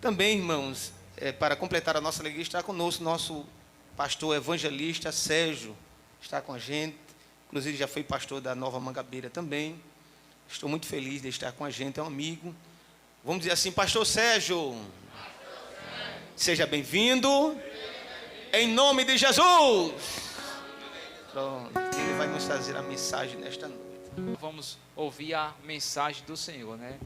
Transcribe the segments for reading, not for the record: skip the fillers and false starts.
Também, irmãos, para completar a nossa alegria, está conosco nosso pastor evangelista Sérgio, está com a gente, inclusive já foi pastor da Nova Mangabeira também. Estou muito feliz de estar com a gente, é um amigo. Vamos dizer assim, pastor Sérgio, seja bem-vindo, em nome de Jesus. Pronto, ele vai nos trazer a mensagem nesta noite. Vamos ouvir a mensagem do Senhor, né?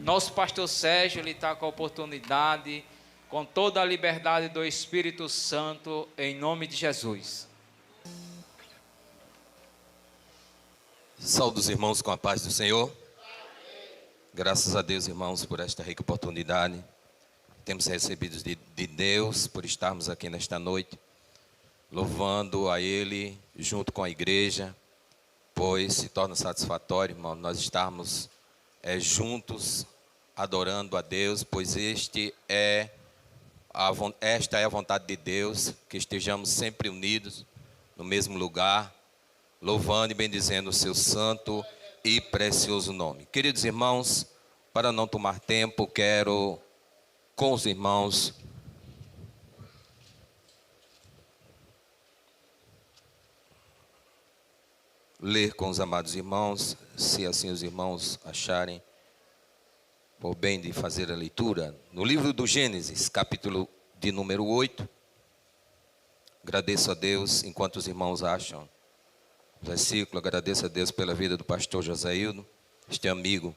Nosso pastor Sérgio, ele está com a oportunidade, com toda a liberdade do Espírito Santo, em nome de Jesus. Saúde os irmãos com a paz do Senhor. Graças a Deus, irmãos, por esta rica oportunidade. Temos recebido de Deus por estarmos aqui nesta noite, louvando a Ele junto com a igreja, pois se torna satisfatório, irmão, nós estarmos juntos adorando a Deus, pois esta é a vontade de Deus, que estejamos sempre unidos no mesmo lugar, louvando e bendizendo o seu santo e precioso nome. Queridos irmãos, para não tomar tempo, quero com os irmãos ler com os amados irmãos, se assim os irmãos acharem por bem de fazer a leitura, no livro do Gênesis, capítulo de número 8. Agradeço a Deus enquanto os irmãos acham o versículo. Agradeço a Deus pela vida do pastor Josaildo, este amigo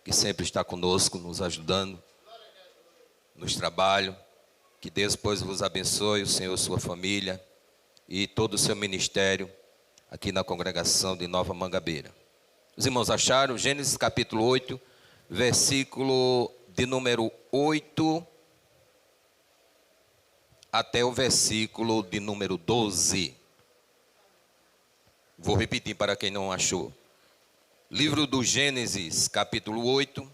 que sempre está conosco, nos ajudando nos trabalhos. Que Deus, pois, vos abençoe, o Senhor, sua família e todo o seu ministério aqui na congregação de Nova Mangabeira. Os irmãos acharam? Gênesis capítulo 8, versículo de número 8 até o versículo de número 12. Vou repetir para quem não achou. Livro do Gênesis, capítulo 8,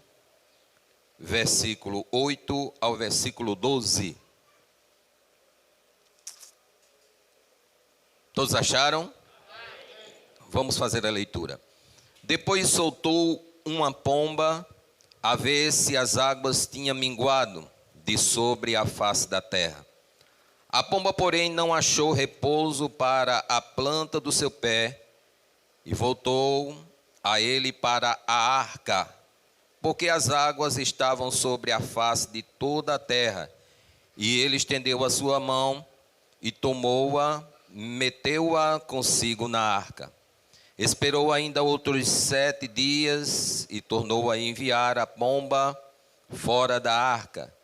versículo 8 ao versículo 12. Todos acharam? Vamos fazer a leitura. Depois soltou uma pomba a ver se as águas tinham minguado de sobre a face da terra. A pomba, porém, não achou repouso para a planta do seu pé e voltou a ele para a arca, porque as águas estavam sobre a face de toda a terra. E ele estendeu a sua mão e tomou-a, meteu-a consigo na arca. Esperou ainda outros 7 dias e tornou a enviar a pomba fora da arca.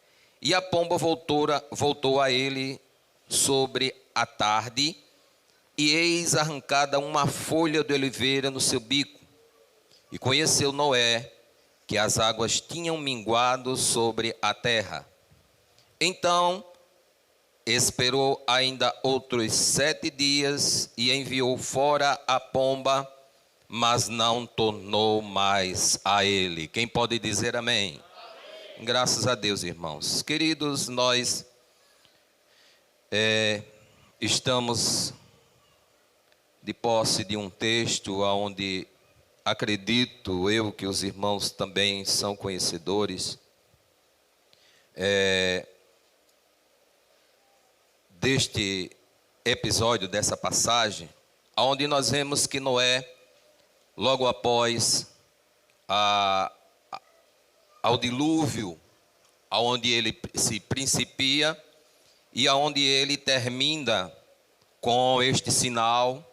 E a pomba voltou a ele sobre a tarde, e eis arrancada uma folha de oliveira no seu bico. E conheceu Noé que as águas tinham minguado sobre a terra. Então esperou ainda outros 7 dias e enviou fora a pomba, mas não tornou mais a ele. Quem pode dizer amém? Amém. Graças a Deus, irmãos. Queridos, nós estamos de posse de um texto onde acredito eu que os irmãos também são conhecedores deste episódio, dessa passagem, onde nós vemos que Noé, logo após ao dilúvio, aonde ele se principia e aonde ele termina com este sinal,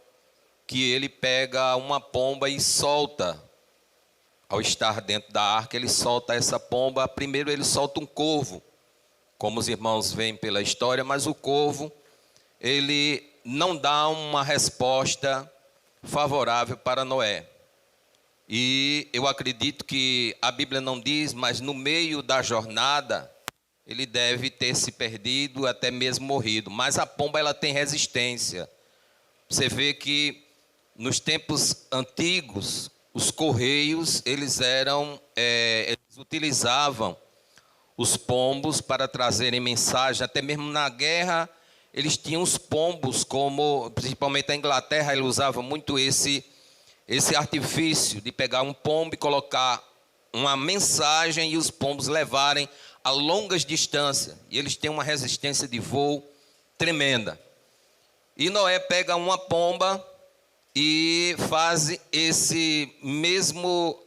que ele pega uma pomba e solta. Ao estar dentro da arca, ele solta essa pomba. Primeiro ele solta um corvo, como os irmãos veem pela história, mas o corvo, ele não dá uma resposta favorável para Noé. E eu acredito que a Bíblia não diz, mas no meio da jornada, ele deve ter se perdido, até mesmo morrido. Mas a pomba, ela tem resistência. Você vê que nos tempos antigos, os correios, eles utilizavam os pombos para trazerem mensagem. Até mesmo na guerra, eles tinham os pombos, como principalmente a Inglaterra, ele usava muito esse artifício de pegar um pombo e colocar uma mensagem e os pombos levarem a longas distâncias, e eles têm uma resistência de voo tremenda. E Noé pega uma pomba e faz esse mesmo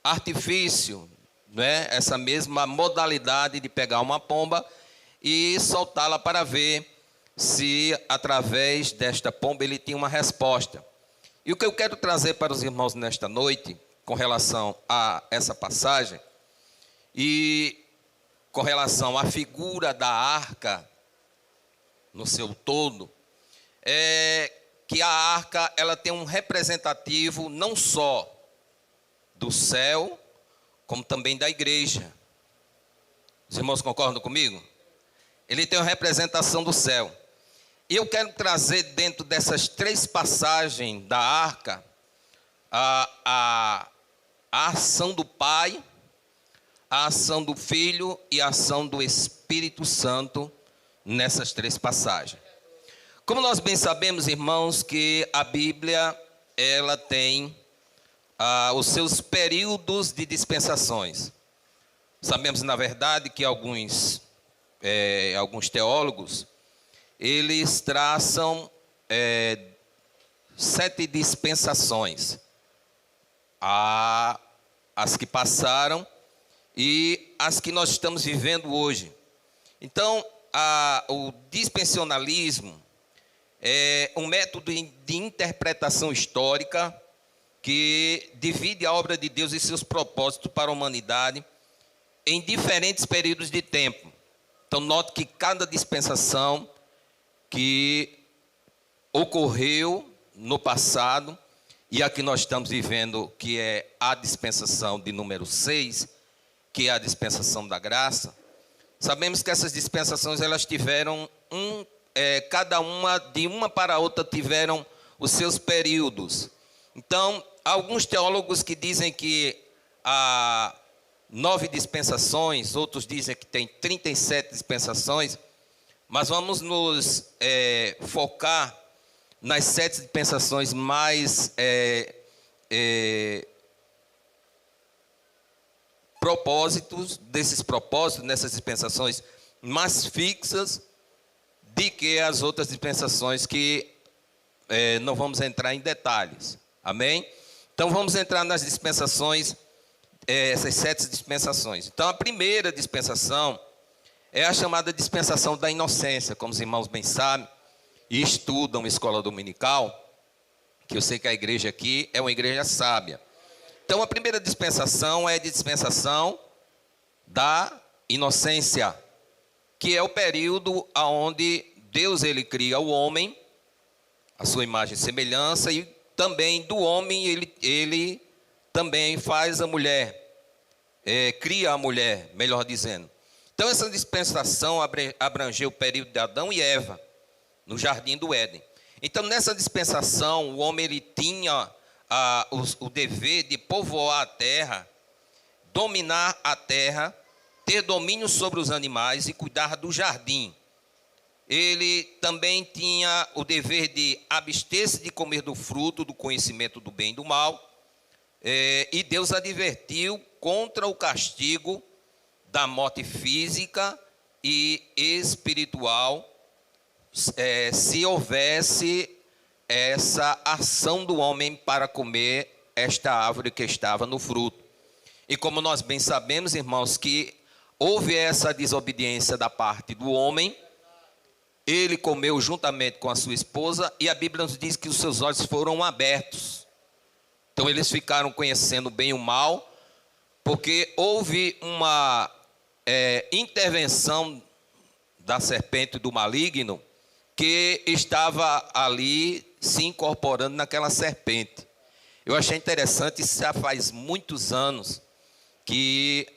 artifício, né? Essa mesma modalidade de pegar uma pomba e soltá-la para ver se através desta pomba ele tinha uma resposta. E o que eu quero trazer para os irmãos nesta noite, com relação a essa passagem, e com relação à figura da arca no seu todo, é que a arca ela tem um representativo não só do céu, como também da igreja. Os irmãos concordam comigo? Ele tem uma representação do céu. E eu quero trazer dentro dessas 3 passagens da arca a ação do Pai, a ação do Filho e a ação do Espírito Santo nessas 3 passagens. Como nós bem sabemos, irmãos, que a Bíblia ela tem os seus períodos de dispensações. Sabemos, na verdade, que alguns teólogos eles traçam 7 dispensações, as que passaram e as que nós estamos vivendo hoje. Então, o dispensacionalismo é um método de interpretação histórica que divide a obra de Deus e seus propósitos para a humanidade em diferentes períodos de tempo. Então, note que cada dispensação que ocorreu no passado e a que nós estamos vivendo, que é a dispensação de número 6, que é a dispensação da graça, sabemos que essas dispensações elas tiveram cada uma, de uma para outra, tiveram os seus períodos. Então, alguns teólogos que dizem que há 9 dispensações, outros dizem que tem 37 dispensações, mas vamos nos focar nas 7 dispensações mais desses propósitos, nessas dispensações mais fixas, de que as outras dispensações que não vamos entrar em detalhes. Amém? Então vamos entrar nas dispensações, essas 7 dispensações. Então a primeira dispensação é a chamada dispensação da inocência, como os irmãos bem sabem e estudam escola dominical, que eu sei que a igreja aqui é uma igreja sábia. Então a primeira dispensação é a dispensação da inocência, que é o período onde Deus ele cria o homem, a sua imagem e semelhança, e também do homem ele também faz a mulher, cria a mulher, melhor dizendo. Então essa dispensação abrangeu o período de Adão e Eva, no jardim do Éden. Então nessa dispensação o homem ele tinha o dever de povoar a terra, dominar a terra, ter domínio sobre os animais e cuidar do jardim. Ele também tinha o dever de abster-se de comer do fruto do conhecimento do bem e do mal. E Deus advertiu contra o castigo da morte física e espiritual, se houvesse essa ação do homem para comer esta árvore que estava no fruto. E como nós bem sabemos, irmãos, que houve essa desobediência da parte do homem, ele comeu juntamente com a sua esposa, e a Bíblia nos diz que os seus olhos foram abertos. Então eles ficaram conhecendo o bem e o mal, porque houve uma intervenção da serpente do maligno, que estava ali se incorporando naquela serpente. Eu achei interessante, isso já faz muitos anos, que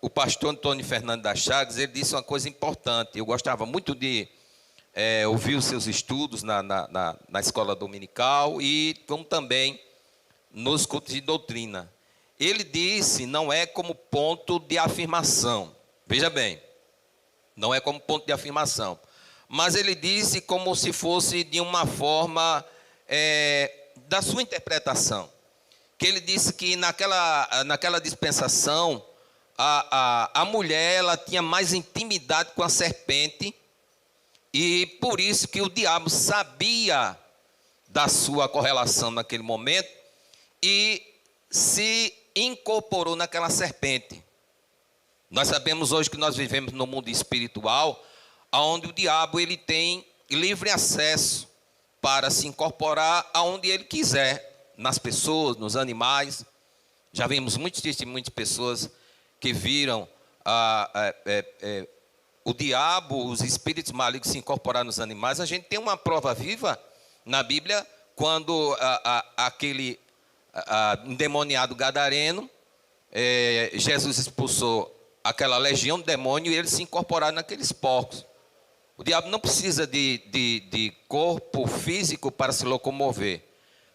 o pastor Antônio Fernando das Chagas, ele disse uma coisa importante. Eu gostava muito de ouvir os seus estudos na escola dominical e como também nos cultos de doutrina. Ele disse, não é como ponto de afirmação. Veja bem, não é como ponto de afirmação. Mas ele disse como se fosse de uma forma da sua interpretação. Que ele disse que naquela dispensação, a mulher ela tinha mais intimidade com a serpente, e por isso que o diabo sabia da sua correlação naquele momento e se incorporou naquela serpente. Nós sabemos hoje que nós vivemos no mundo espiritual, onde o diabo ele tem livre acesso para se incorporar aonde ele quiser, nas pessoas, nos animais. Já vimos muitos testemunhos de pessoas que viram o diabo, os espíritos malignos se incorporar nos animais. A gente tem uma prova viva na Bíblia, quando aquele endemoniado gadareno, Jesus expulsou aquela legião de demônio e eles se incorporaram naqueles porcos. O diabo não precisa de corpo físico para se locomover,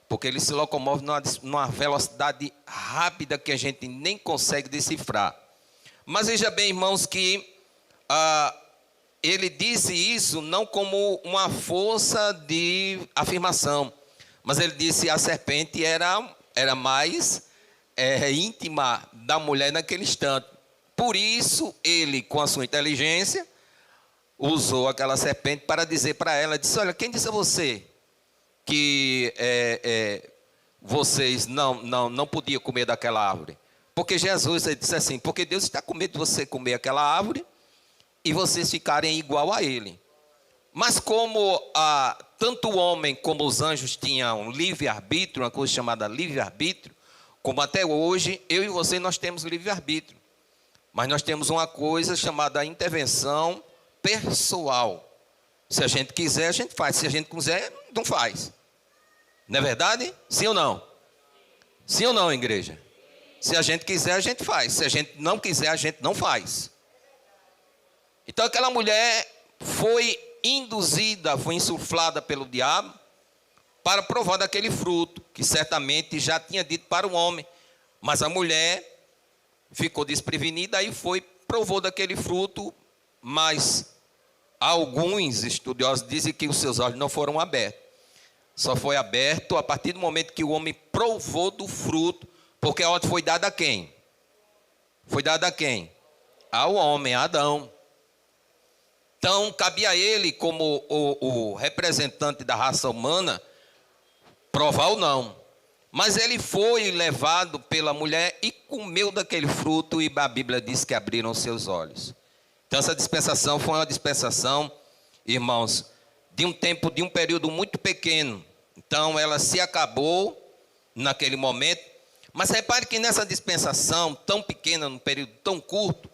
porque ele se locomove numa velocidade rápida que a gente nem consegue decifrar. Mas veja bem, irmãos, que ele disse isso não como uma força de afirmação, mas ele disse que a serpente era mais íntima da mulher naquele instante. Por isso, ele, com a sua inteligência, usou aquela serpente para dizer para ela, disse, olha, quem disse a você que vocês não podiam comer daquela árvore? Porque Jesus disse assim, porque Deus está com medo de você comer aquela árvore e vocês ficarem igual a ele. Mas como tanto o homem como os anjos tinham livre-arbítrio, uma coisa chamada livre-arbítrio, como até hoje, eu e você, nós temos livre-arbítrio. Mas nós temos uma coisa chamada intervenção pessoal. Se a gente quiser, a gente faz. Se a gente quiser, não faz. Não é verdade? Sim ou não? Sim ou não, igreja? Se a gente quiser, a gente faz. Se a gente não quiser, a gente não faz. Então aquela mulher foi induzida, foi insuflada pelo diabo para provar daquele fruto, que certamente já tinha dito para o homem. Mas a mulher ficou desprevenida e provou daquele fruto, mas alguns estudiosos dizem que os seus olhos não foram abertos. Só foi aberto a partir do momento que o homem provou do fruto, porque a ordem foi dada a quem? Foi dada a quem? Ao homem, a Adão. Então, cabia a ele, como o representante da raça humana, provar ou não. Mas ele foi levado pela mulher e comeu daquele fruto, e a Bíblia diz que abriram seus olhos. Então essa dispensação foi uma dispensação, irmãos, de um tempo, de um período muito pequeno. Então ela se acabou naquele momento. Mas repare que nessa dispensação tão pequena, num período tão curto,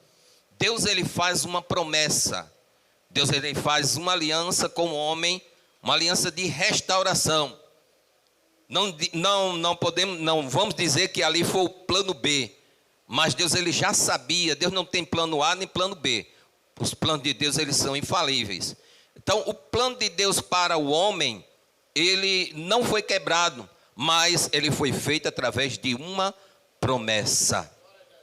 Deus ele faz uma promessa. Deus ele faz uma aliança com o homem, uma aliança de restauração. Não vamos dizer que ali foi o plano B, mas Deus ele já sabia. Deus não tem plano A nem plano B. Os planos de Deus eles são infalíveis. Então o plano de Deus para o homem, ele não foi quebrado, mas ele foi feito através de uma promessa.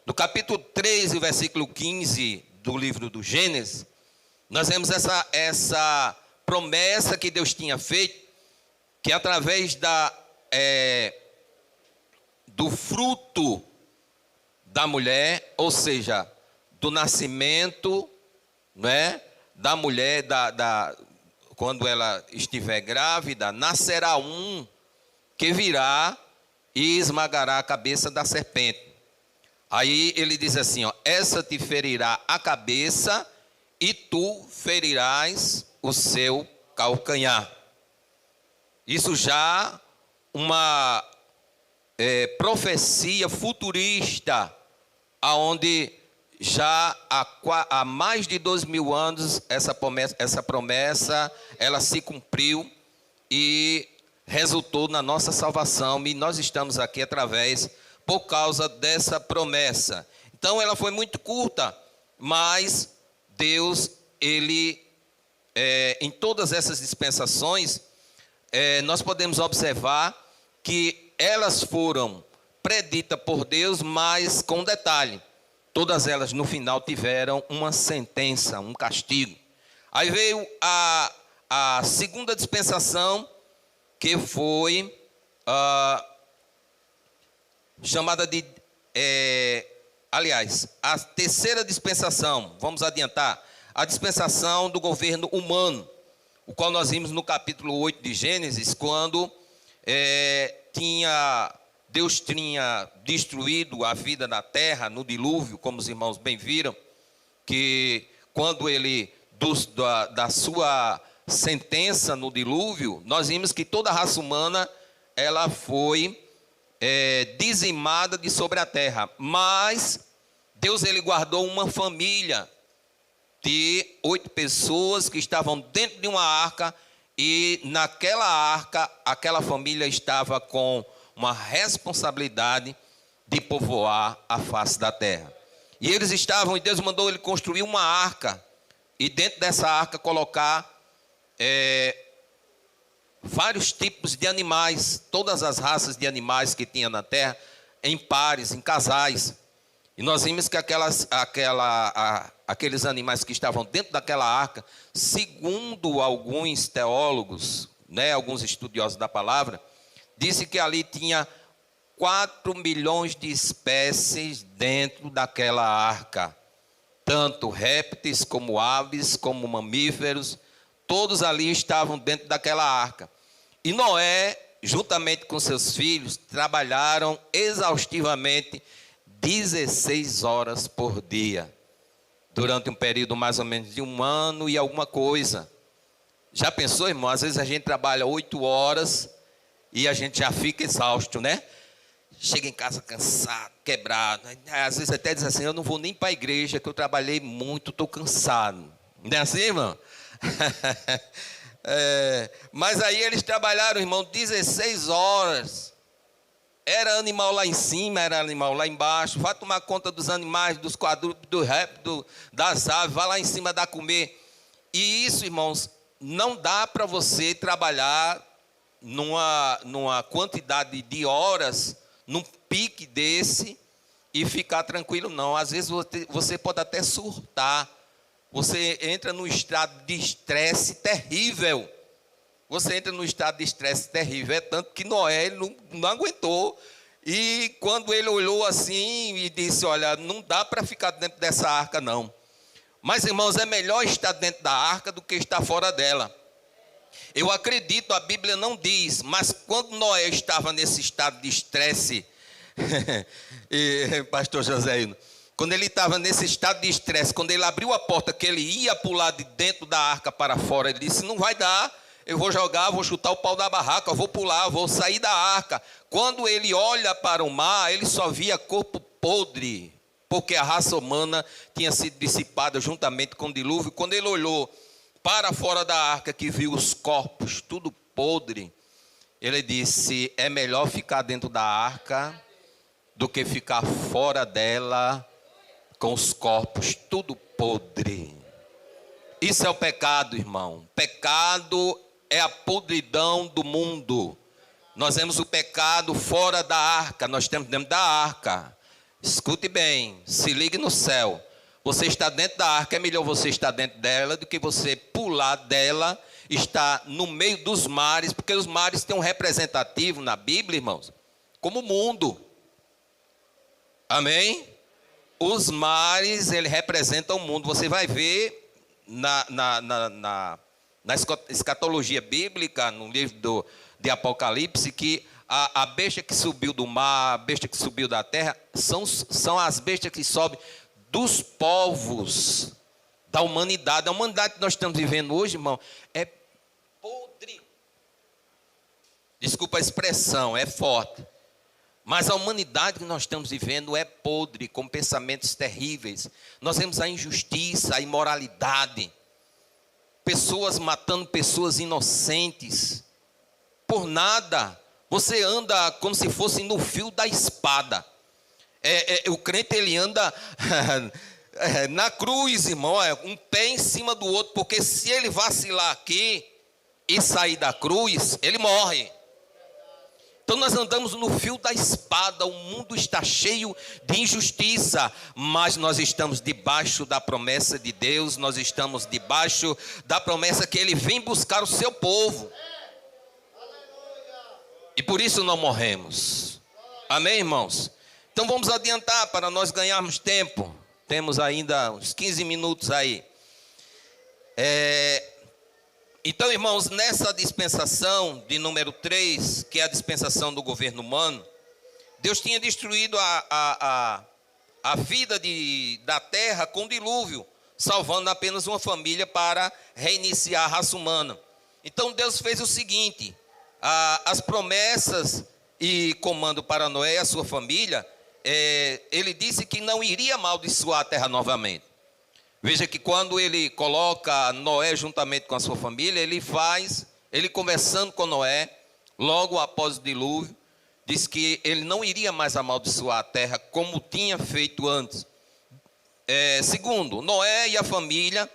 No capítulo 3, versículo 15 do livro do Gênesis, nós vemos essa promessa que Deus tinha feito, que através do fruto da mulher, ou seja, do nascimento, né, da mulher, quando ela estiver grávida, nascerá um que virá e esmagará a cabeça da serpente. Aí ele diz assim, ó, essa te ferirá a cabeça e tu ferirás o seu calcanhar. Isso já uma profecia futurista, aonde já há mais de 2.000 anos essa promessa ela se cumpriu e resultou na nossa salvação, e nós estamos aqui por causa dessa promessa. Então ela foi muito curta, mas Deus, ele, em todas essas dispensações, nós podemos observar que elas foram preditas por Deus, mas com um detalhe: todas elas no final tiveram uma sentença, um castigo. Aí veio a segunda dispensação, que foi chamada de aliás, a terceira dispensação, vamos adiantar, a dispensação do governo humano, o qual nós vimos no capítulo 8 de Gênesis, quando Deus tinha destruído a vida na terra, no dilúvio, como os irmãos bem viram, que quando ele, da sua sentença no dilúvio, nós vimos que toda a raça humana, ela foi dizimada de sobre a terra, mas Deus ele guardou uma família de 8 pessoas que estavam dentro de uma arca, e naquela arca, aquela família estava com uma responsabilidade de povoar a face da terra. E eles estavam, e Deus mandou ele construir uma arca, e dentro dessa arca colocar vários tipos de animais, todas as raças de animais que tinha na terra, em pares, em casais. E nós vimos que aqueles animais que estavam dentro daquela arca, segundo alguns teólogos, alguns estudiosos da palavra, disse que ali tinha 4 milhões de espécies dentro daquela arca. Tanto répteis, como aves, como mamíferos, todos ali estavam dentro daquela arca. E Noé, juntamente com seus filhos, trabalharam exaustivamente 16 horas por dia, durante um período mais ou menos de 1 ano e alguma coisa. Já pensou, irmão? Às vezes a gente trabalha 8 horas e a gente já fica exausto, né? Chega em casa cansado, quebrado. Às vezes até diz assim, eu não vou nem para a igreja, que eu trabalhei muito, estou cansado. Não é assim, irmão? Mas aí eles trabalharam, irmão, 16 horas. Era animal lá em cima, era animal lá embaixo. Vai tomar conta dos animais, dos quadrúpedes, do réptil, das aves. Vai lá em cima dar comer. E isso, irmãos, não dá para você trabalhar numa quantidade de horas, num pique desse, e ficar tranquilo, não. Às vezes você pode até surtar. Você entra num estado de estresse terrível. Você entra num estado de estresse terrível. É tanto que Noé não aguentou. E quando ele olhou assim e disse, olha, não dá para ficar dentro dessa arca não. Mas, irmãos, é melhor estar dentro da arca do que estar fora dela. Eu acredito, a Bíblia não diz, mas quando Noé estava nesse estado de estresse, pastor Joséino, quando ele estava nesse estado de estresse, quando ele abriu a porta, que ele ia pular de dentro da arca para fora, ele disse, não vai dar, eu vou jogar, vou chutar o pau da barraca, eu vou pular, vou sair da arca. Quando ele olha para o mar, ele só via corpo podre, porque a raça humana tinha sido dissipada juntamente com o dilúvio. Quando ele olhou para fora da arca, que viu os corpos tudo podre, ele disse, é melhor ficar dentro da arca do que ficar fora dela com os corpos tudo podre. Isso é o pecado, irmão. Pecado é a podridão do mundo. Nós vemos o pecado fora da arca, nós temos dentro da arca. Escute bem, se ligue no céu. Você está dentro da arca, é melhor você estar dentro dela do que você pular dela, estar no meio dos mares, porque os mares têm um representativo na Bíblia, irmãos, como o mundo. Amém? Os mares, ele representam o mundo. Você vai ver na escatologia bíblica, no livro de Apocalipse, que a besta que subiu do mar, a besta que subiu da terra, são as bestas que sobem dos povos da humanidade. A humanidade que nós estamos vivendo hoje, irmão, é podre. Desculpa a expressão, é forte. Mas a humanidade que nós estamos vivendo é podre, com pensamentos terríveis. Nós vemos a injustiça, a imoralidade. Pessoas matando pessoas inocentes. Por nada. Você anda como se fosse no fio da espada. O crente, ele anda na cruz, irmão. Um pé em cima do outro. Porque se ele vacilar aqui e sair da cruz, ele morre. Então nós andamos no fio da espada, o mundo está cheio de injustiça, mas nós estamos debaixo da promessa de Deus, nós estamos debaixo da promessa que Ele vem buscar o seu povo. E por isso não morremos. Amém, irmãos? Então vamos adiantar para nós ganharmos tempo. Temos ainda uns 15 minutos aí. Então, irmãos, nessa dispensação de número 3, que é a dispensação do governo humano, Deus tinha destruído a vida da terra com dilúvio, salvando apenas uma família para reiniciar a raça humana. Então Deus fez o seguinte: as promessas e comando para Noé e a sua família, ele disse que não iria amaldiçoar a terra novamente. Veja que quando ele coloca Noé juntamente com a sua família, ele conversando com Noé, logo após o dilúvio, diz que ele não iria mais amaldiçoar a terra como tinha feito antes. Segundo, Noé e a família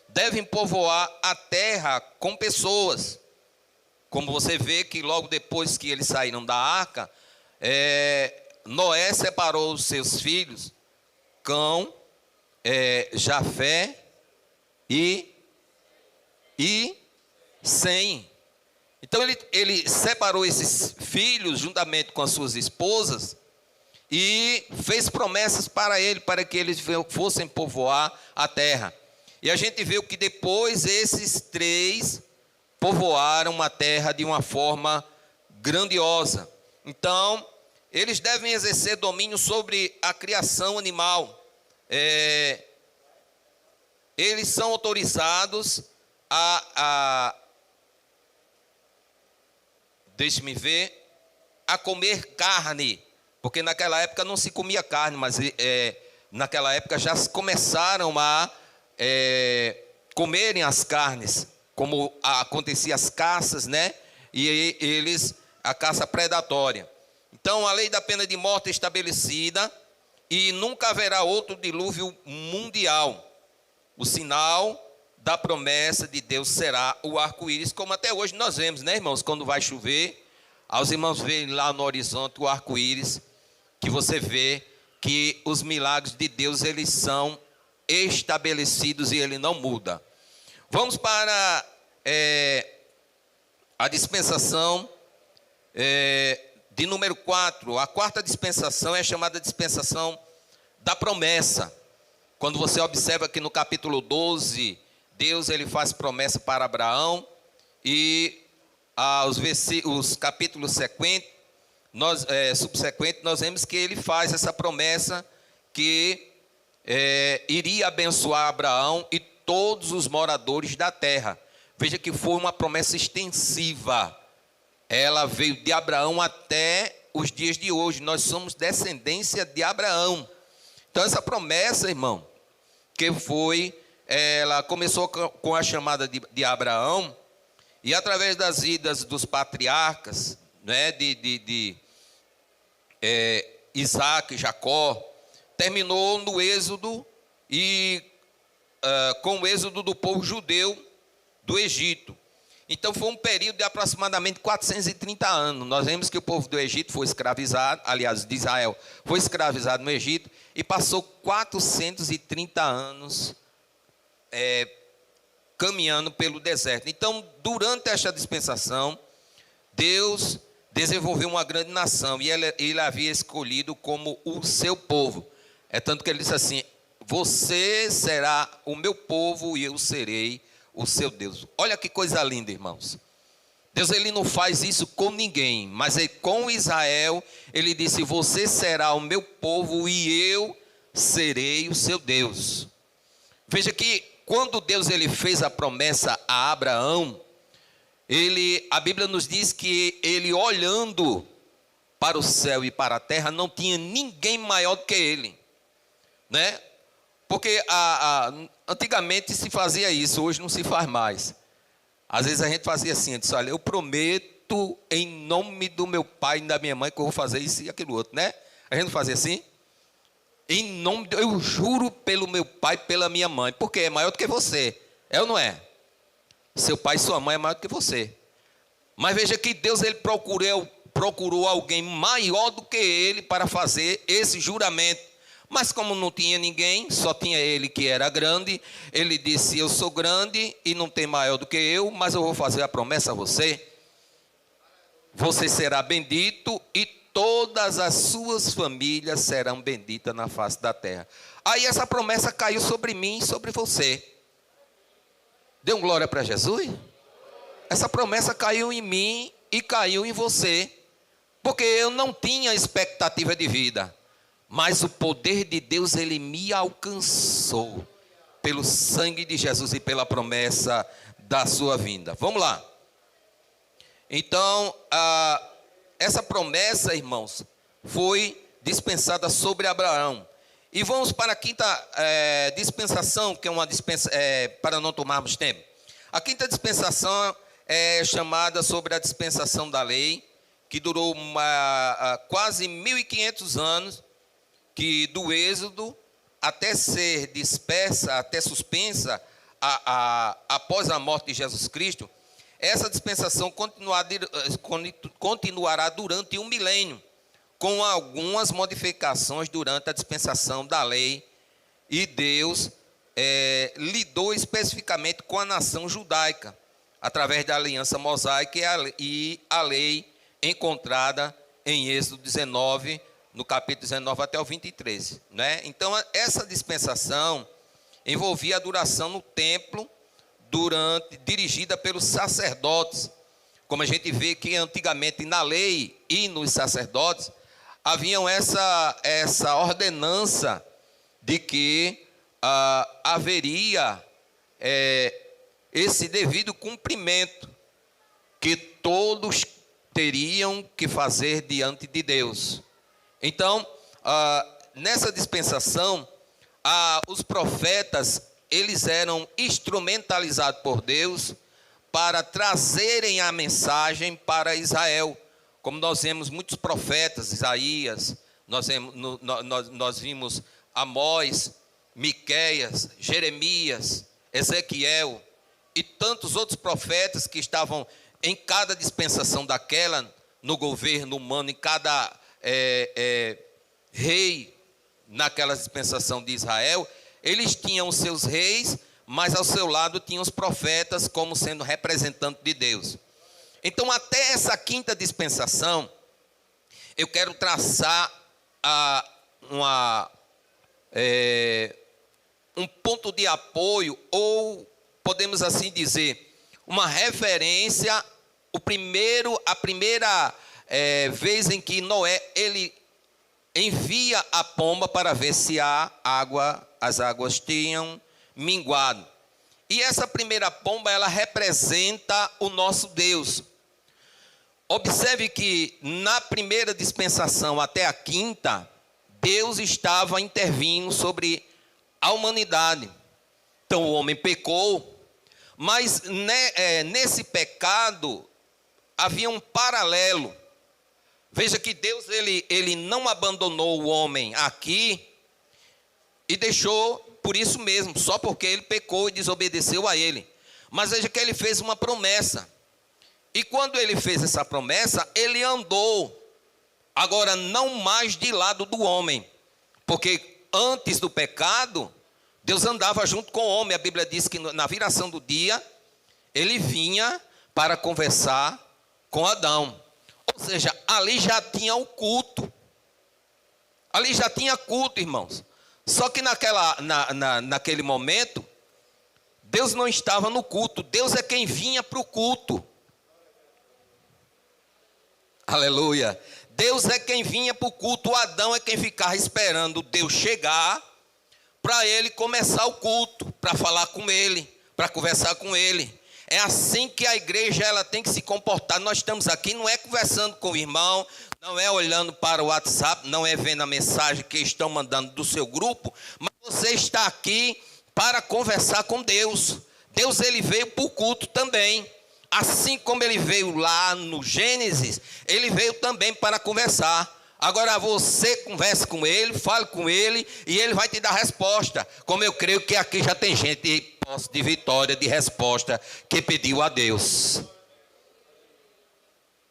devem povoar a terra com pessoas. Como você vê que logo depois que eles saíram da arca, Noé separou os seus filhos, Cão, Jafé e Sem. Então ele separou esses filhos juntamente com as suas esposas e fez promessas para ele, para que eles fossem povoar a terra. E a gente viu que depois esses 3 povoaram a terra de uma forma grandiosa. Então, eles devem exercer domínio sobre a criação animal. Eles são autorizados deixe-me ver, a comer carne, porque naquela época não se comia carne, mas naquela época já começaram a comerem as carnes, como acontecia as caças, né? E a caça predatória. Então a lei da pena de morte é estabelecida e nunca haverá outro dilúvio mundial. O sinal da promessa de Deus será o arco-íris, como até hoje nós vemos, né, irmãos? Quando vai chover, os irmãos veem lá no horizonte o arco-íris, que você vê que os milagres de Deus, eles são estabelecidos e ele não muda. Vamos para a dispensação de número 4. A quarta dispensação é chamada dispensação da promessa. Quando você observa que no capítulo 12, Deus ele faz promessa para Abraão, e os capítulos subsequentes, nós vemos que ele faz essa promessa que iria abençoar Abraão e todos os moradores da terra. Veja que foi uma promessa extensiva. Ela veio de Abraão até os dias de hoje. Nós somos descendência de Abraão. Então essa promessa, irmão, ela começou com a chamada de Abraão, e através das vidas dos patriarcas, né, de Isaac e Jacó, terminou no êxodo com o êxodo do povo judeu do Egito. Então foi um período de aproximadamente 430 anos. Nós vemos que o povo do Egito foi escravizado, aliás, de Israel, foi escravizado no Egito, e passou 430 anos caminhando pelo deserto. Então, durante esta dispensação, Deus desenvolveu uma grande nação, e ele havia escolhido como o seu povo. É tanto que ele disse assim: você será o meu povo e eu serei o seu Deus. Olha que coisa linda, irmãos. Deus ele não faz isso com ninguém, mas com Israel ele disse: você será o meu povo e eu serei o seu Deus. Veja que quando Deus ele fez a promessa a Abraão, a Bíblia nos diz que ele, olhando para o céu e para a terra, não tinha ninguém maior do que ele, né? Porque antigamente se fazia isso, hoje não se faz mais. Às vezes a gente fazia assim, disse: olha, eu prometo em nome do meu pai e da minha mãe que eu vou fazer isso e aquilo outro, né? A gente não fazia assim? Eu juro pelo meu pai e pela minha mãe, porque é maior do que você, é ou não é? Seu pai e sua mãe é maior do que você. Mas veja que Deus ele procurou alguém maior do que ele para fazer esse juramento. Mas como não tinha ninguém, só tinha ele que era grande, ele disse: eu sou grande e não tem maior do que eu, mas eu vou fazer a promessa a você. Você será bendito e todas as suas famílias serão benditas na face da terra. Aí essa promessa caiu sobre mim e sobre você. Dê um glória para Jesus? Essa promessa caiu em mim e caiu em você. Porque eu não tinha expectativa de vida. Mas o poder de Deus, ele me alcançou. Pelo sangue de Jesus e pela promessa da sua vinda. Vamos lá. Então, essa promessa, irmãos, foi dispensada sobre Abraão. E vamos para a quinta dispensação, que é uma dispensação, para não tomarmos tempo. A quinta dispensação é chamada sobre a dispensação da lei, que durou quase 1500 anos, que do Êxodo até ser dispersa, até suspensa, após a morte de Jesus Cristo. Essa dispensação continuará durante 1 milênio, com algumas modificações durante a dispensação da lei. E Deus lidou especificamente com a nação judaica, através da aliança mosaica e a lei encontrada em Êxodo 19, no capítulo 19 até o 23. Né? Então, essa dispensação envolvia a duração no templo, dirigida pelos sacerdotes. Como a gente vê que antigamente na lei e nos sacerdotes, haviam essa ordenança de que haveria esse devido cumprimento que todos teriam que fazer diante de Deus. Então, nessa dispensação, os profetas, eles eram instrumentalizados por Deus para trazerem a mensagem para Israel. Como nós vemos muitos profetas, Isaías, nós vimos Amós, Miqueias, Jeremias, Ezequiel e tantos outros profetas que estavam em cada dispensação daquela, no governo humano, em cada rei naquela dispensação de Israel. Eles tinham seus reis, mas ao seu lado tinham os profetas como sendo representantes de Deus. Então, até essa quinta dispensação, eu quero traçar um ponto de apoio, ou podemos assim dizer, uma referência, a primeira vez em que Noé, ele envia a pomba para ver se as águas tinham minguado. E essa primeira pomba, ela representa o nosso Deus. Observe que na primeira dispensação até a quinta, Deus estava intervindo sobre a humanidade. Então o homem pecou, mas nesse pecado havia um paralelo. Veja que Deus ele não abandonou o homem aqui e deixou por isso mesmo, só porque ele pecou e desobedeceu a ele. Mas veja que ele fez uma promessa. E quando ele fez essa promessa, ele andou, agora não mais de lado do homem. Porque antes do pecado, Deus andava junto com o homem. A Bíblia diz que na viração do dia, ele vinha para conversar com Adão. Ou seja, ali já tinha o culto. Ali já tinha culto, irmãos. Só que naquele momento, Deus não estava no culto. Deus é quem vinha para o culto. Aleluia. Deus é quem vinha para o culto. O Adão é quem ficava esperando Deus chegar para ele começar o culto, para falar com ele, para conversar com ele. É assim que a igreja ela tem que se comportar. Nós estamos aqui, não é conversando com o irmão, não é olhando para o WhatsApp, não é vendo a mensagem que estão mandando do seu grupo, mas você está aqui para conversar com Deus. Deus ele veio para o culto também. Assim como ele veio lá no Gênesis, ele veio também para conversar. Agora você converse com ele, fale com ele e ele vai te dar resposta. Como eu creio que aqui já tem gente de posse de vitória, de resposta, que pediu a Deus.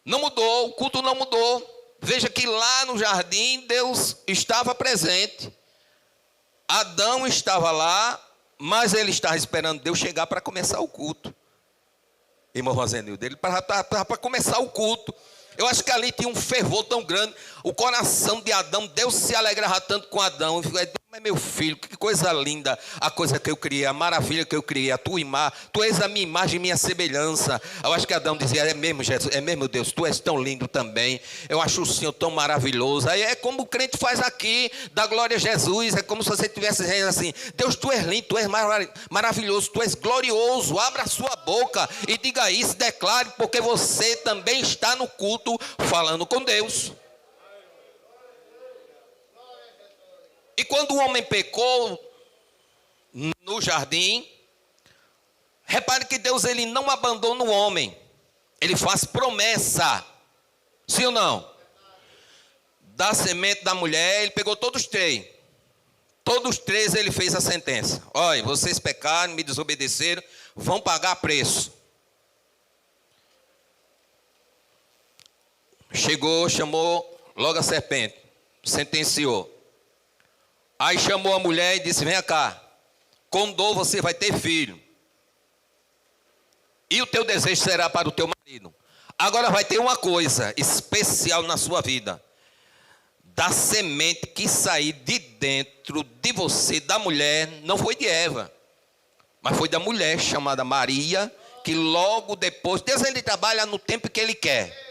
Não mudou, o culto não mudou. Veja que lá no jardim Deus estava presente. Adão estava lá, mas ele estava esperando Deus chegar para começar o culto. Irmão Rosenildo, ele para começar o culto. Eu acho que ali tinha um fervor tão grande. O coração de Adão, Deus se alegrava tanto com Adão. Mas meu filho, que coisa linda, a coisa que eu criei, a maravilha que eu criei, a tua imagem, tu és a minha imagem e minha semelhança. Eu acho que Adão dizia, é mesmo Jesus, é mesmo Deus, tu és tão lindo também. Eu acho o Senhor tão maravilhoso. Aí é como o crente faz aqui, dá glória a Jesus. É como se você estivesse dizendo assim, Deus, tu és lindo, tu és maravilhoso, tu és glorioso. Abra a sua boca e diga isso, declare, porque você também está no culto falando com Deus. E quando o homem pecou no jardim, repare que Deus ele não abandona o homem. Ele faz promessa. Sim ou não? Da semente da mulher, ele pegou todos os três. Todos os três ele fez a sentença. Olha, vocês pecaram, me desobedeceram, vão pagar preço. Chegou, chamou logo a serpente, sentenciou. Aí chamou a mulher e disse, vem cá, com dor você vai ter filho. E o teu desejo será para o teu marido. Agora vai ter uma coisa especial na sua vida. Da semente que sair de dentro de você, da mulher, não foi de Eva, mas foi da mulher chamada Maria, que logo depois, Deus ele trabalha no tempo que ele quer.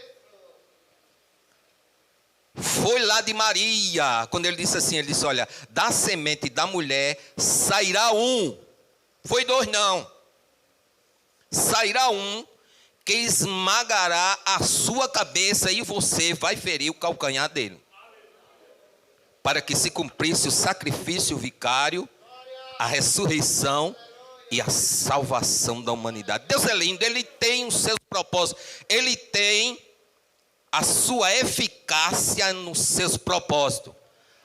Foi lá de Maria, quando ele disse assim, ele disse, olha, da semente da mulher sairá um, foi dois não, sairá um que esmagará a sua cabeça e você vai ferir o calcanhar dele. Para que se cumprisse o sacrifício vicário, a ressurreição e a salvação da humanidade. Deus é lindo, ele tem os seus propósitos, ele tem a sua eficácia nos seus propósitos.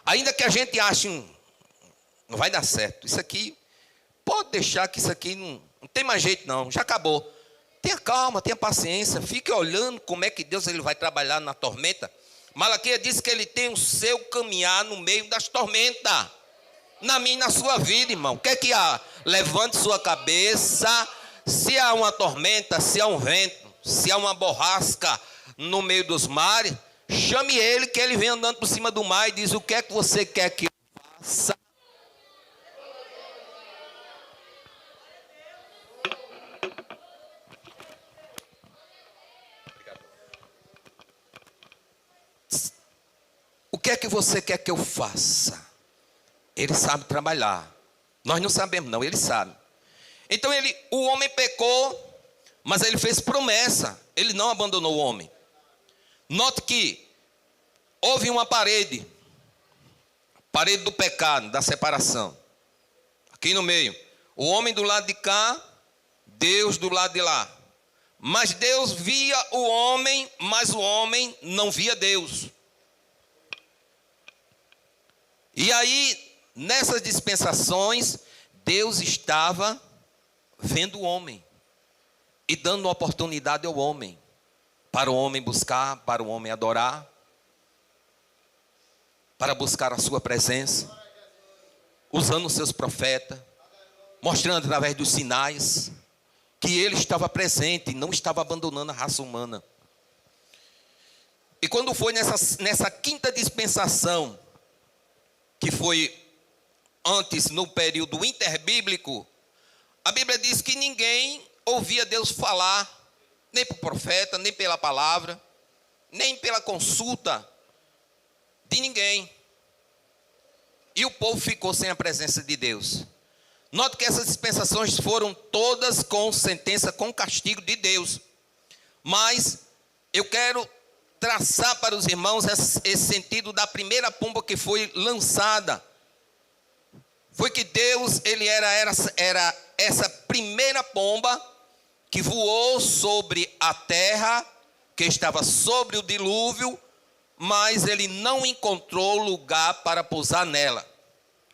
Ainda que a gente ache, não vai dar certo. Isso aqui, pode deixar que isso aqui não tem mais jeito não, já acabou. Tenha calma, tenha paciência, fique olhando como é que Deus ele vai trabalhar na tormenta. Malaquias diz que ele tem o seu caminhar no meio das tormentas. Na minha e na sua vida, irmão. O que é que há? Levante sua cabeça. Se há uma tormenta, se há um vento, se há uma borrasca no meio dos mares, chame ele, que ele vem andando por cima do mar e diz, o que é que você quer que eu faça? O que é que você quer que eu faça? Ele sabe trabalhar. Nós não sabemos não, ele sabe. Então o homem pecou, mas ele fez promessa. Ele não abandonou o homem. Note que houve uma parede do pecado, da separação. Aqui no meio. O homem do lado de cá, Deus do lado de lá. Mas Deus via o homem, mas o homem não via Deus. E aí, nessas dispensações, Deus estava vendo o homem e dando uma oportunidade ao homem, para o homem buscar, para o homem adorar, para buscar a sua presença, usando os seus profetas, mostrando através dos sinais que ele estava presente, não estava abandonando a raça humana. E quando foi nessa quinta dispensação, que foi antes no período interbíblico, a Bíblia diz que ninguém ouvia Deus falar, nem por profeta, nem pela palavra, nem pela consulta de ninguém. E o povo ficou sem a presença de Deus. Note que essas dispensações foram todas com sentença, com castigo de Deus. Mas eu quero traçar para os irmãos esse sentido da primeira pomba que foi lançada. Foi que Deus, ele era essa primeira pomba que voou sobre a terra, que estava sobre o dilúvio, mas ele não encontrou lugar para pousar nela.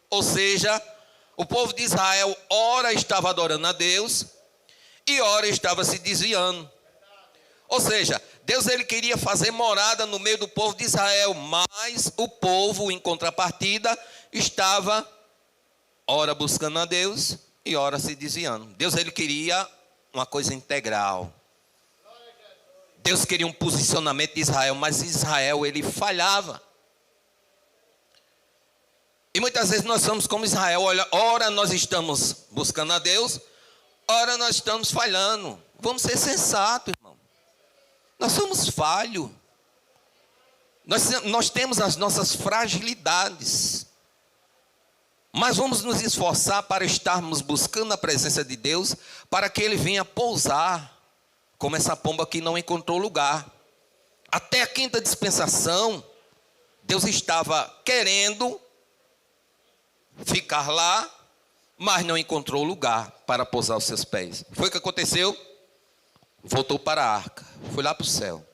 Ou seja, o povo de Israel ora estava adorando a Deus e ora estava se desviando. Ou seja, Deus ele queria fazer morada no meio do povo de Israel, mas o povo, em contrapartida, estava ora buscando a Deus e ora se desviando. Deus ele queria uma coisa integral. Deus queria um posicionamento de Israel, mas Israel, ele falhava. E muitas vezes nós somos como Israel. Olha, ora nós estamos buscando a Deus, ora nós estamos falhando. Vamos ser sensatos, irmão. Nós somos falhos. Nós temos as nossas fragilidades. Mas vamos nos esforçar para estarmos buscando a presença de Deus, para que Ele venha pousar, como essa pomba que não encontrou lugar. Até a quinta dispensação, Deus estava querendo ficar lá, mas não encontrou lugar para pousar os seus pés. Foi o que aconteceu? Voltou para a arca, foi lá para o céu.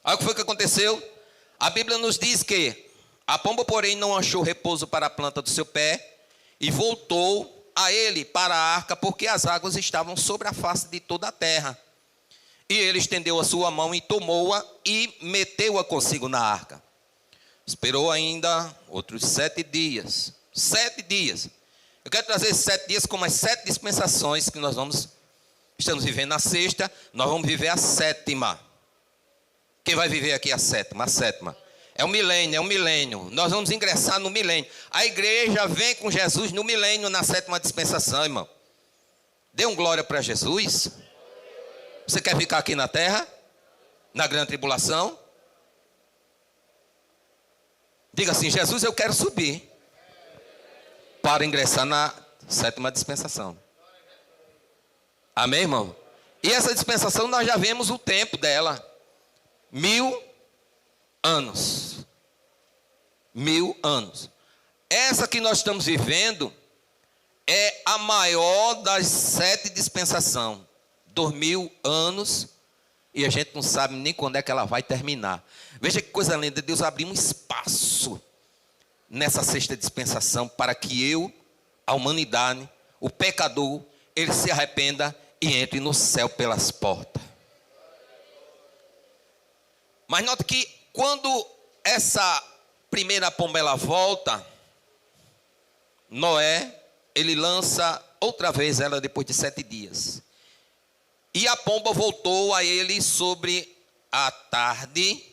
Aí o que foi que aconteceu? A Bíblia nos diz que a pomba, porém, não achou repouso para a planta do seu pé e voltou a ele para a arca, porque as águas estavam sobre a face de toda a terra. E ele estendeu a sua mão e tomou-a e meteu-a consigo na arca. Esperou ainda outros 7 dias. 7 dias. Eu quero trazer esses 7 dias como as 7 dispensações que nós estamos vivendo na sexta, nós vamos viver a 7ª. Quem vai viver aqui a 7ª? A 7ª. É o milênio. Nós vamos ingressar no milênio. A igreja vem com Jesus no milênio, na 7ª dispensação, irmão. Dê um glória para Jesus. Você quer ficar aqui na terra? Na grande tribulação? Diga assim: Jesus, eu quero subir para ingressar na 7ª dispensação. Amém, irmão? E essa dispensação nós já vemos o tempo dela. 1000 anos. 1000 anos. Essa que nós estamos vivendo é a maior das 7 dispensações. 2000 anos. E a gente não sabe nem quando é que ela vai terminar. Veja que coisa linda. Deus abriu um espaço nessa sexta dispensação para que eu, a humanidade, o pecador, ele se arrependa e entre no céu pelas portas. Mas note que quando essa primeira pomba ela volta, Noé, ele lança outra vez ela depois de 7 dias. E a pomba voltou a ele sobre a tarde,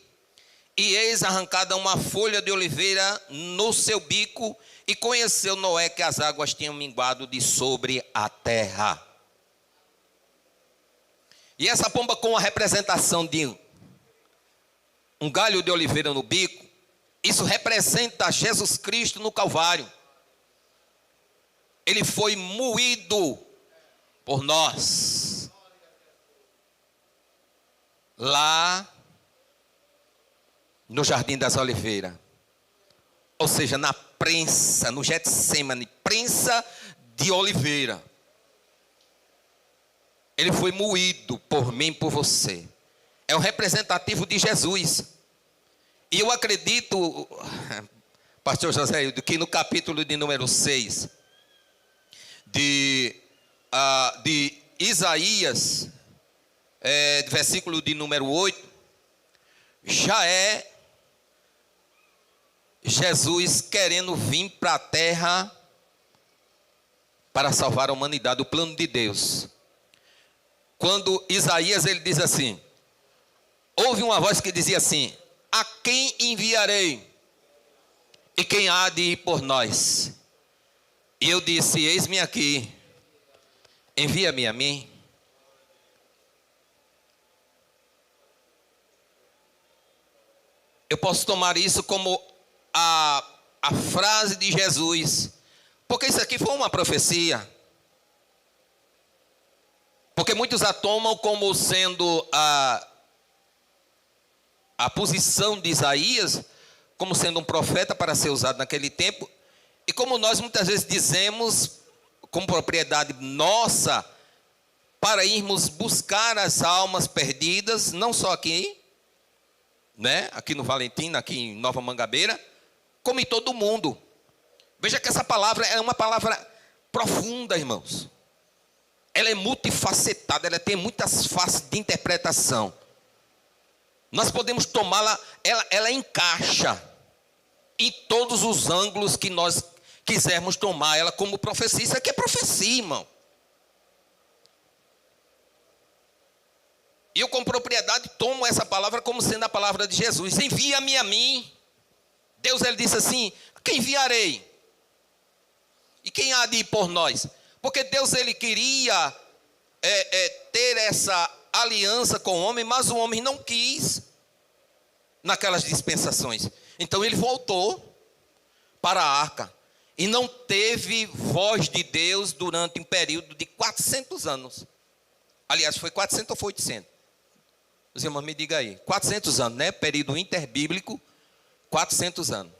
e eis arrancada uma folha de oliveira no seu bico, e conheceu Noé que as águas tinham minguado de sobre a terra. E essa pomba, com a representação de um galho de oliveira no bico, isso representa Jesus Cristo no Calvário. Ele foi moído por nós. Lá no Jardim das Oliveiras. Ou seja, na prensa, no Getsêmani, prensa de oliveira. Ele foi moído por mim e por você. É um representativo de Jesus. E eu acredito, pastor José, que no capítulo de número 6 de Isaías, versículo de número 8, já é Jesus querendo vir para a terra para salvar a humanidade, o plano de Deus. Quando Isaías ele diz assim, houve uma voz que dizia assim: a quem enviarei? E quem há de ir por nós? E eu disse: eis-me aqui, envia-me a mim. Eu posso tomar isso como a frase de Jesus, porque isso aqui foi uma profecia. Porque muitos a tomam como sendo a posição de Isaías, como sendo um profeta para ser usado naquele tempo. E como nós muitas vezes dizemos, como propriedade nossa, para irmos buscar as almas perdidas, não só aqui, né? Aqui no Valentim, aqui em Nova Mangabeira, como em todo o mundo. Veja que essa palavra é uma palavra profunda, irmãos. Ela é multifacetada, ela tem muitas faces de interpretação. Nós podemos tomá-la, ela encaixa em todos os ângulos que nós quisermos tomar ela como profecia. Isso aqui é profecia, irmão. E eu com propriedade tomo essa palavra como sendo a palavra de Jesus. Envia-me a mim. Deus, ele disse assim, quem enviarei? E quem há de ir por nós? Porque Deus, ele queria ter essa aliança com o homem, mas o homem não quis naquelas dispensações. Então ele voltou para a arca e não teve voz de Deus durante um período de 400 anos. Aliás, foi 400 ou foi 800? Os irmãos me digam aí. 400 anos, né? Período interbíblico, 400 anos.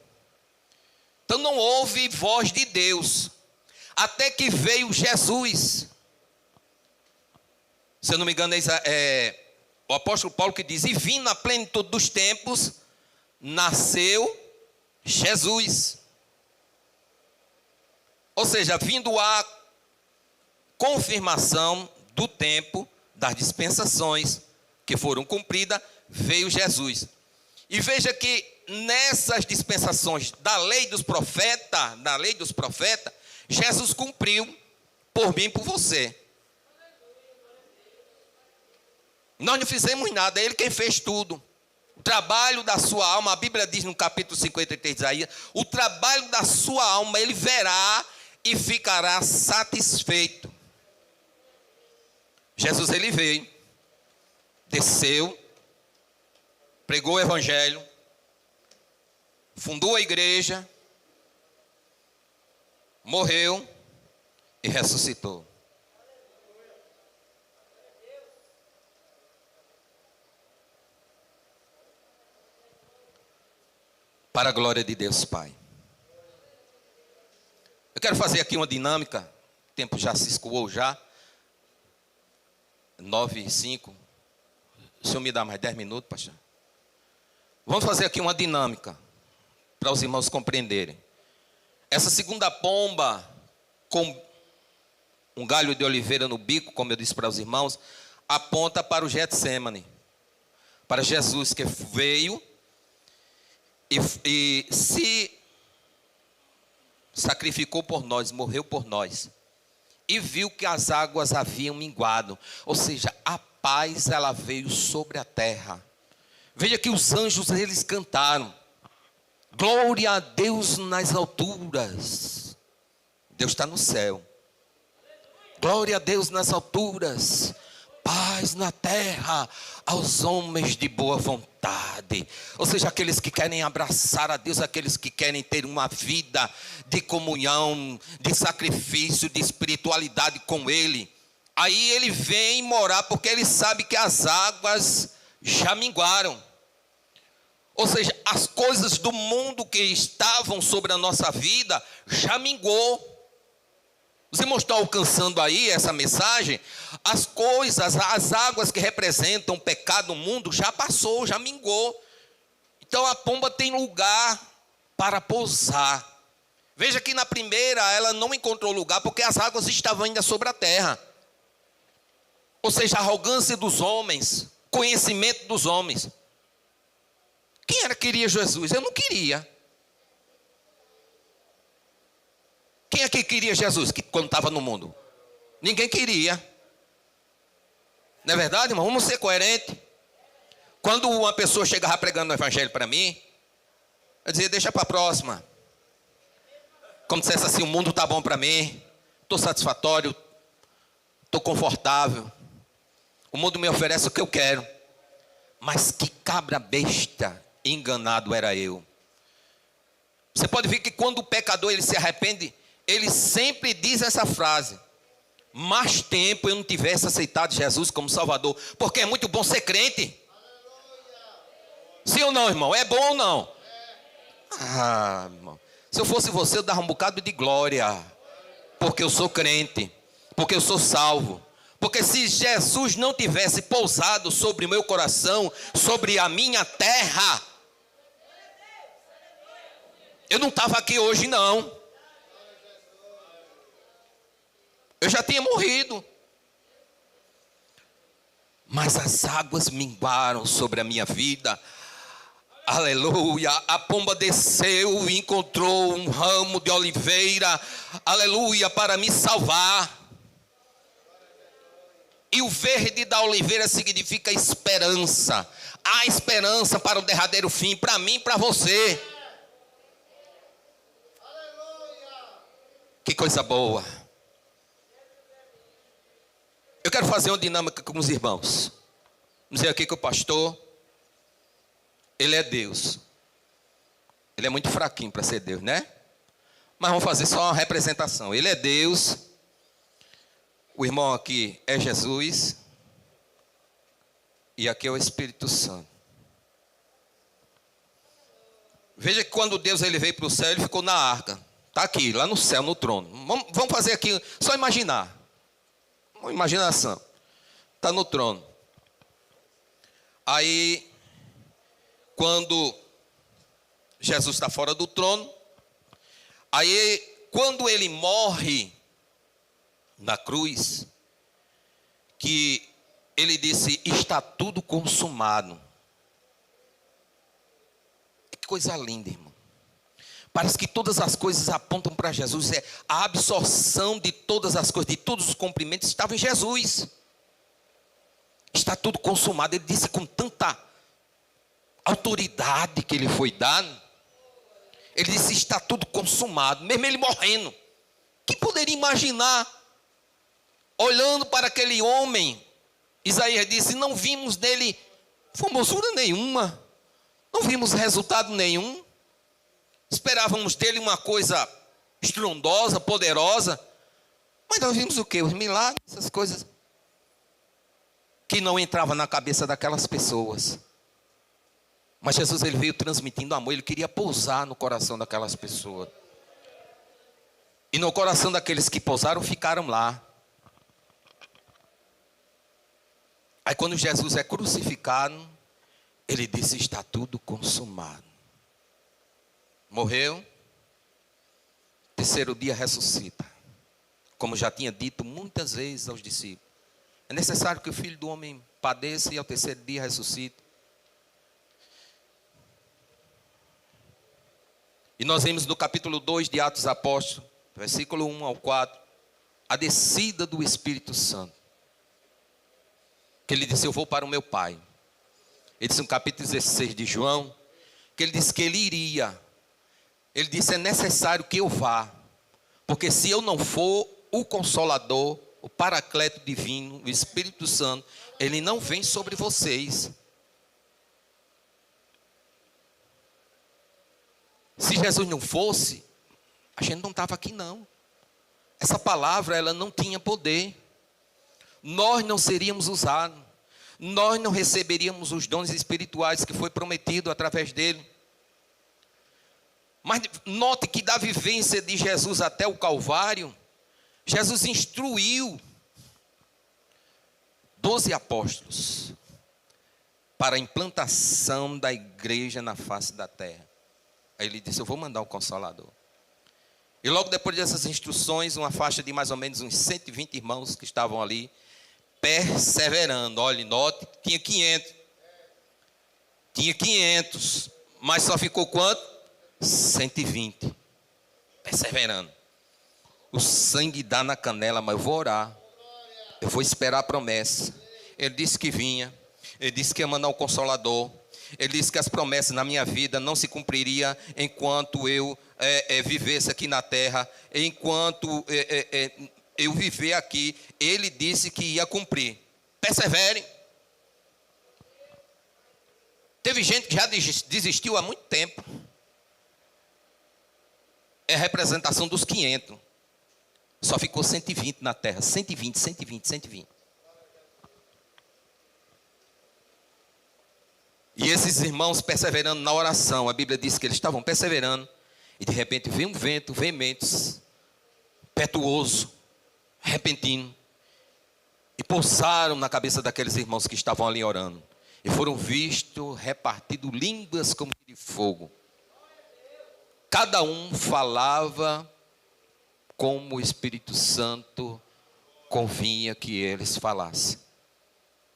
Então não houve voz de Deus, até que veio Jesus. Se eu não me engano, é o apóstolo Paulo que diz, e vindo na plenitude dos tempos, nasceu Jesus. Ou seja, vindo a confirmação do tempo, das dispensações que foram cumpridas, veio Jesus. E veja que nessas dispensações da lei dos profetas, Jesus cumpriu por mim e por você. Nós não fizemos nada, é Ele quem fez tudo. O trabalho da sua alma, a Bíblia diz no capítulo 53 de Isaías, o trabalho da sua alma Ele verá e ficará satisfeito. Jesus, ele veio, desceu, pregou o evangelho, fundou a igreja, morreu e ressuscitou. Para a glória de Deus Pai. Eu quero fazer aqui uma dinâmica, o tempo já se escoou já, 9:05. O senhor me dá mais 10 minutos, pastor? Vamos fazer aqui uma dinâmica, para os irmãos compreenderem. Essa segunda pomba, com um galho de oliveira no bico, como eu disse para os irmãos, aponta para o Getsêmani, para Jesus que veio e se sacrificou por nós, morreu por nós, e viu que as águas haviam minguado, ou seja, a paz ela veio sobre a terra. Veja que os anjos eles cantaram, glória a Deus nas alturas. Deus está no céu. Glória a Deus nas alturas, paz na terra aos homens de boa vontade. Ou seja, aqueles que querem abraçar a Deus, aqueles que querem ter uma vida de comunhão, de sacrifício, de espiritualidade com Ele. Aí Ele vem morar porque Ele sabe que as águas já minguaram. Ou seja, as coisas do mundo que estavam sobre a nossa vida já minguou. Os irmãos estão alcançando aí essa mensagem? As coisas, as águas que representam o pecado do mundo já passou, já minguou. Então a pomba tem lugar para pousar. Veja que na primeira ela não encontrou lugar porque as águas estavam ainda sobre a terra. Ou seja, a arrogância dos homens, conhecimento dos homens. Quem era que queria Jesus? Eu não queria. Quem é que queria Jesus quando estava no mundo? Ninguém queria. Não é verdade, irmão? Vamos ser coerentes. Quando uma pessoa chegava pregando o evangelho para mim, eu dizia, deixa para a próxima. Como se dissesse assim, o mundo está bom para mim, estou satisfatório, estou confortável. O mundo me oferece o que eu quero. Mas que cabra besta, enganado era eu. Você pode ver que quando o pecador ele se arrepende, ele sempre diz essa frase: mais tempo eu não tivesse aceitado Jesus como Salvador, porque é muito bom ser crente. Sim ou não, irmão? É bom ou não? Ah, irmão, se eu fosse você, eu dava um bocado de glória, porque eu sou crente, porque eu sou salvo. Porque se Jesus não tivesse pousado sobre o meu coração, sobre a minha terra, eu não estava aqui hoje não. Eu já tinha morrido. Mas as águas minguaram sobre a minha vida. Aleluia. A pomba desceu e encontrou um ramo de oliveira. Aleluia, para me salvar. E o verde da oliveira significa esperança. Há esperança para o derradeiro fim, para mim e para você. Que coisa boa. Eu quero fazer uma dinâmica com os irmãos. Vamos dizer aqui que o pastor, ele é Deus. Ele é muito fraquinho para ser Deus, né? Mas vamos fazer só uma representação. Ele é Deus. O irmão aqui é Jesus. E aqui é o Espírito Santo. Veja que quando Deus ele veio para o céu, ele ficou na arca. Está aqui, lá no céu, no trono. Vamos fazer aqui, só imaginar. Uma imaginação. Está no trono. Aí, quando Jesus está fora do trono, aí quando ele morre na cruz, que ele disse, está tudo consumado. Que coisa linda, irmão. Parece que todas as coisas apontam para Jesus. A absorção de todas as coisas, de todos os cumprimentos, estava em Jesus. Está tudo consumado. Ele disse com tanta autoridade que ele foi dado. Ele disse, está tudo consumado. Mesmo ele morrendo. Quem poderia imaginar? Olhando para aquele homem, Isaías disse, não vimos nele formosura nenhuma. Não vimos resultado nenhum. Esperávamos dele uma coisa estrondosa, poderosa. Mas nós vimos o quê? Os milagres, essas coisas que não entravam na cabeça daquelas pessoas. Mas Jesus ele veio transmitindo amor. Ele queria pousar no coração daquelas pessoas. E no coração daqueles que pousaram, ficaram lá. Aí quando Jesus é crucificado, ele disse, está tudo consumado. Morreu, terceiro dia ressuscita. Como já tinha dito muitas vezes aos discípulos. É necessário que o Filho do Homem padeça e ao terceiro dia ressuscite. E nós vimos no capítulo 2 de Atos Apóstolos, versículo 1 ao 4, a descida do Espírito Santo. Que ele disse, eu vou para o meu Pai. Ele disse no capítulo 16 de João, que ele disse que ele iria. Ele disse, é necessário que eu vá, porque se eu não for, o Consolador, o Paracleto Divino, o Espírito Santo, ele não vem sobre vocês. Se Jesus não fosse, a gente não estava aqui não. Essa palavra, ela não tinha poder. Nós não seríamos usados. Nós não receberíamos os dons espirituais que foi prometido através dele. Mas note que da vivência de Jesus até o Calvário, Jesus instruiu 12 apóstolos para a implantação da igreja na face da terra. Aí ele disse, eu vou mandar o Consolador. E logo depois dessas instruções, uma faixa de mais ou menos uns 120 irmãos que estavam ali, perseverando. Olha, note, tinha 500. Tinha 500, mas só ficou quanto? 120. Perseverando. O sangue dá na canela, mas eu vou orar. Eu vou esperar a promessa. Ele disse que vinha. Ele disse que ia mandar um Consolador. Ele disse que as promessas na minha vida não se cumpririam enquanto eu vivesse aqui na terra. Enquanto eu viver aqui, ele disse que ia cumprir. Persevere. Teve gente que já desistiu há muito tempo. É a representação dos 500. Só ficou 120 na terra. 120, 120, 120. E esses irmãos perseverando na oração. A Bíblia diz que eles estavam perseverando. E de repente veio um vento veemente, impetuoso, repentino. E pousaram na cabeça daqueles irmãos que estavam ali orando. E foram vistos repartidos línguas como de fogo. Cada um falava como o Espírito Santo convinha que eles falassem.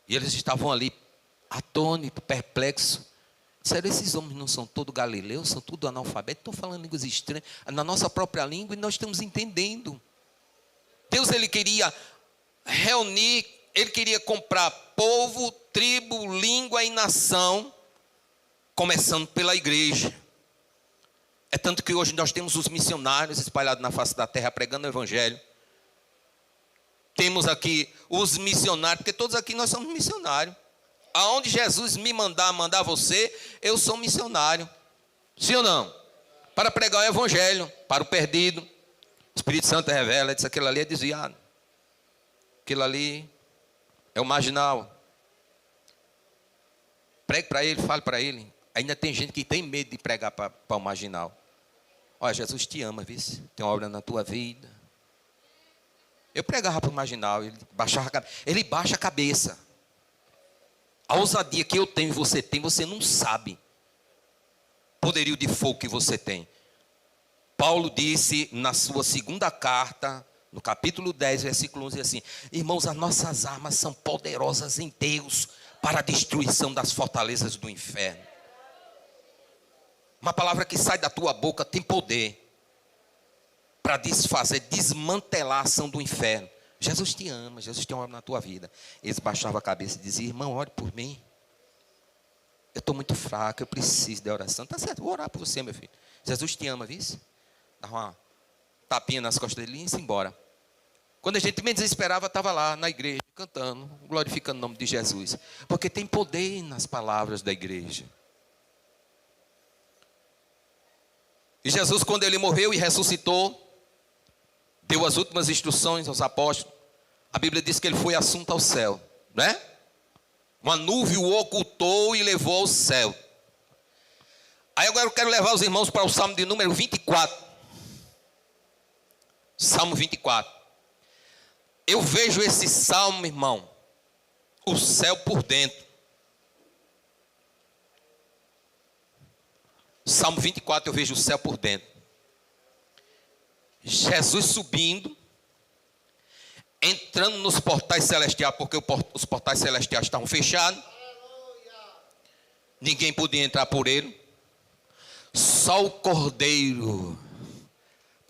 E eles estavam ali atônitos, perplexos. Disseram, esses homens não são todos galileus, são todos analfabetos, estão falando línguas estranhas, na nossa própria língua, e nós estamos entendendo. Deus, ele queria reunir ele queria comprar povo, tribo, língua e nação, começando pela igreja. É tanto que hoje nós temos os missionários espalhados na face da terra pregando o evangelho. Temos aqui os missionários, porque todos aqui nós somos missionários. Aonde Jesus me mandar você, eu sou missionário. Sim ou não? Para pregar o evangelho, para o perdido. O Espírito Santo revela, diz aquilo ali é desviado. Aquilo ali é o marginal. Pregue para ele, fale para ele. Ainda tem gente que tem medo de pregar para o marginal. Olha, Jesus te ama, viu? Tem uma obra na tua vida. Eu pregava para o marginal, ele baixa a cabeça. A ousadia que eu tenho e você tem, você não sabe. Poderio de fogo que você tem. Paulo disse na sua segunda carta, no capítulo 10, versículo 11, assim: irmãos, as nossas armas são poderosas em Deus para a destruição das fortalezas do inferno. Uma palavra que sai da tua boca tem poder para desfazer, desmantelar a ação do inferno. Jesus te ama, Jesus tem uma obra na tua vida. Eles baixavam a cabeça e diziam: irmão, ore por mim. Eu estou muito fraco, eu preciso da oração. Tá certo, vou orar por você, meu filho. Jesus te ama, viu? Dá uma tapinha nas costas dele e ia embora. Quando a gente menos esperava, estava lá na igreja, cantando, glorificando o nome de Jesus. Porque tem poder nas palavras da igreja. E Jesus, quando ele morreu e ressuscitou, deu as últimas instruções aos apóstolos. A Bíblia diz que ele foi assunto ao céu, né? Uma nuvem o ocultou e levou ao céu. Aí agora eu quero levar os irmãos para o Salmo de número 24. Salmo 24. Eu vejo esse salmo, irmão, o céu por dentro. Salmo 24, eu vejo o céu por dentro. Jesus subindo, entrando nos portais celestiais, porque os portais celestiais estavam fechados. Ninguém podia entrar por ele. Só o Cordeiro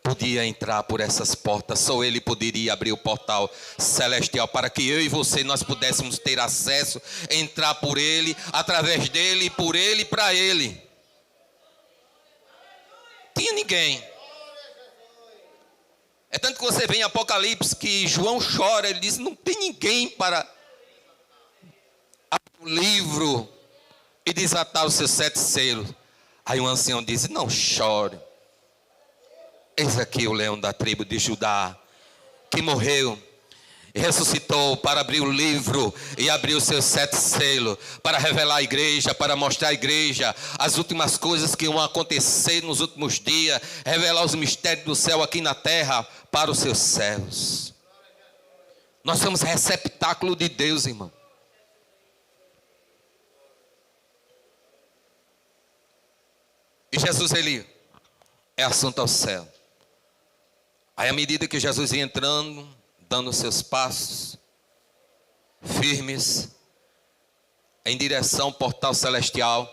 podia entrar por essas portas. Só ele poderia abrir o portal celestial para que eu e você nós pudéssemos ter acesso, entrar por ele, através dele, por ele e para ele. Tinha ninguém. É tanto que você vê em Apocalipse que João chora, ele diz: não tem ninguém para abrir o livro e desatar os seus 7 selos. Aí um ancião diz: não chore. Eis aqui o leão da tribo de Judá, que morreu e ressuscitou para abrir o livro e abrir os seus 7 selos, para revelar a igreja, para mostrar à igreja as últimas coisas que vão acontecer nos últimos dias, revelar os mistérios do céu aqui na terra para os seus servos. Nós somos receptáculo de Deus, irmão. E Jesus, ele é assunto ao céu. Aí à medida que Jesus ia entrando, dando os seus passos firmes em direção ao portal celestial,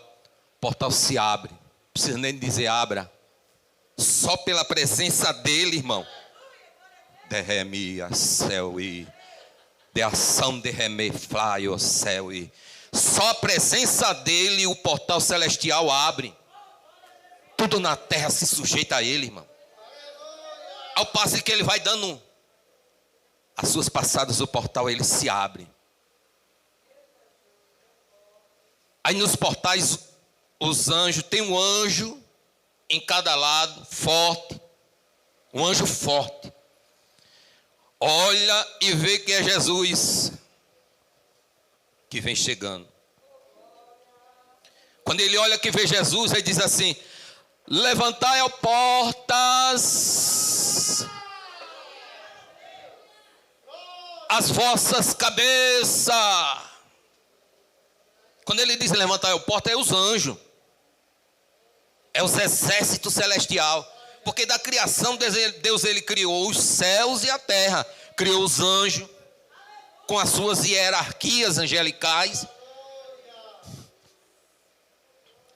o portal se abre. Não precisa nem dizer abra. Só pela presença dele, irmão. Derrame céu e de ação derrame fly o céu e só a presença dele o portal celestial abre. Tudo na terra se sujeita a ele, irmão. Ao passo que ele vai dando as suas passadas, o portal ele se abre. Aí nos portais os anjos, tem um anjo em cada lado, forte, um anjo forte. Olha e vê que é Jesus que vem chegando. Quando ele olha que vê Jesus, ele diz assim: levantai, ó portas, as vossas cabeças. Quando ele diz levantai, ó porta, é os anjos, é os exércitos celestial. Porque da criação Deus ele criou os céus e a terra, criou os anjos com as suas hierarquias angelicais.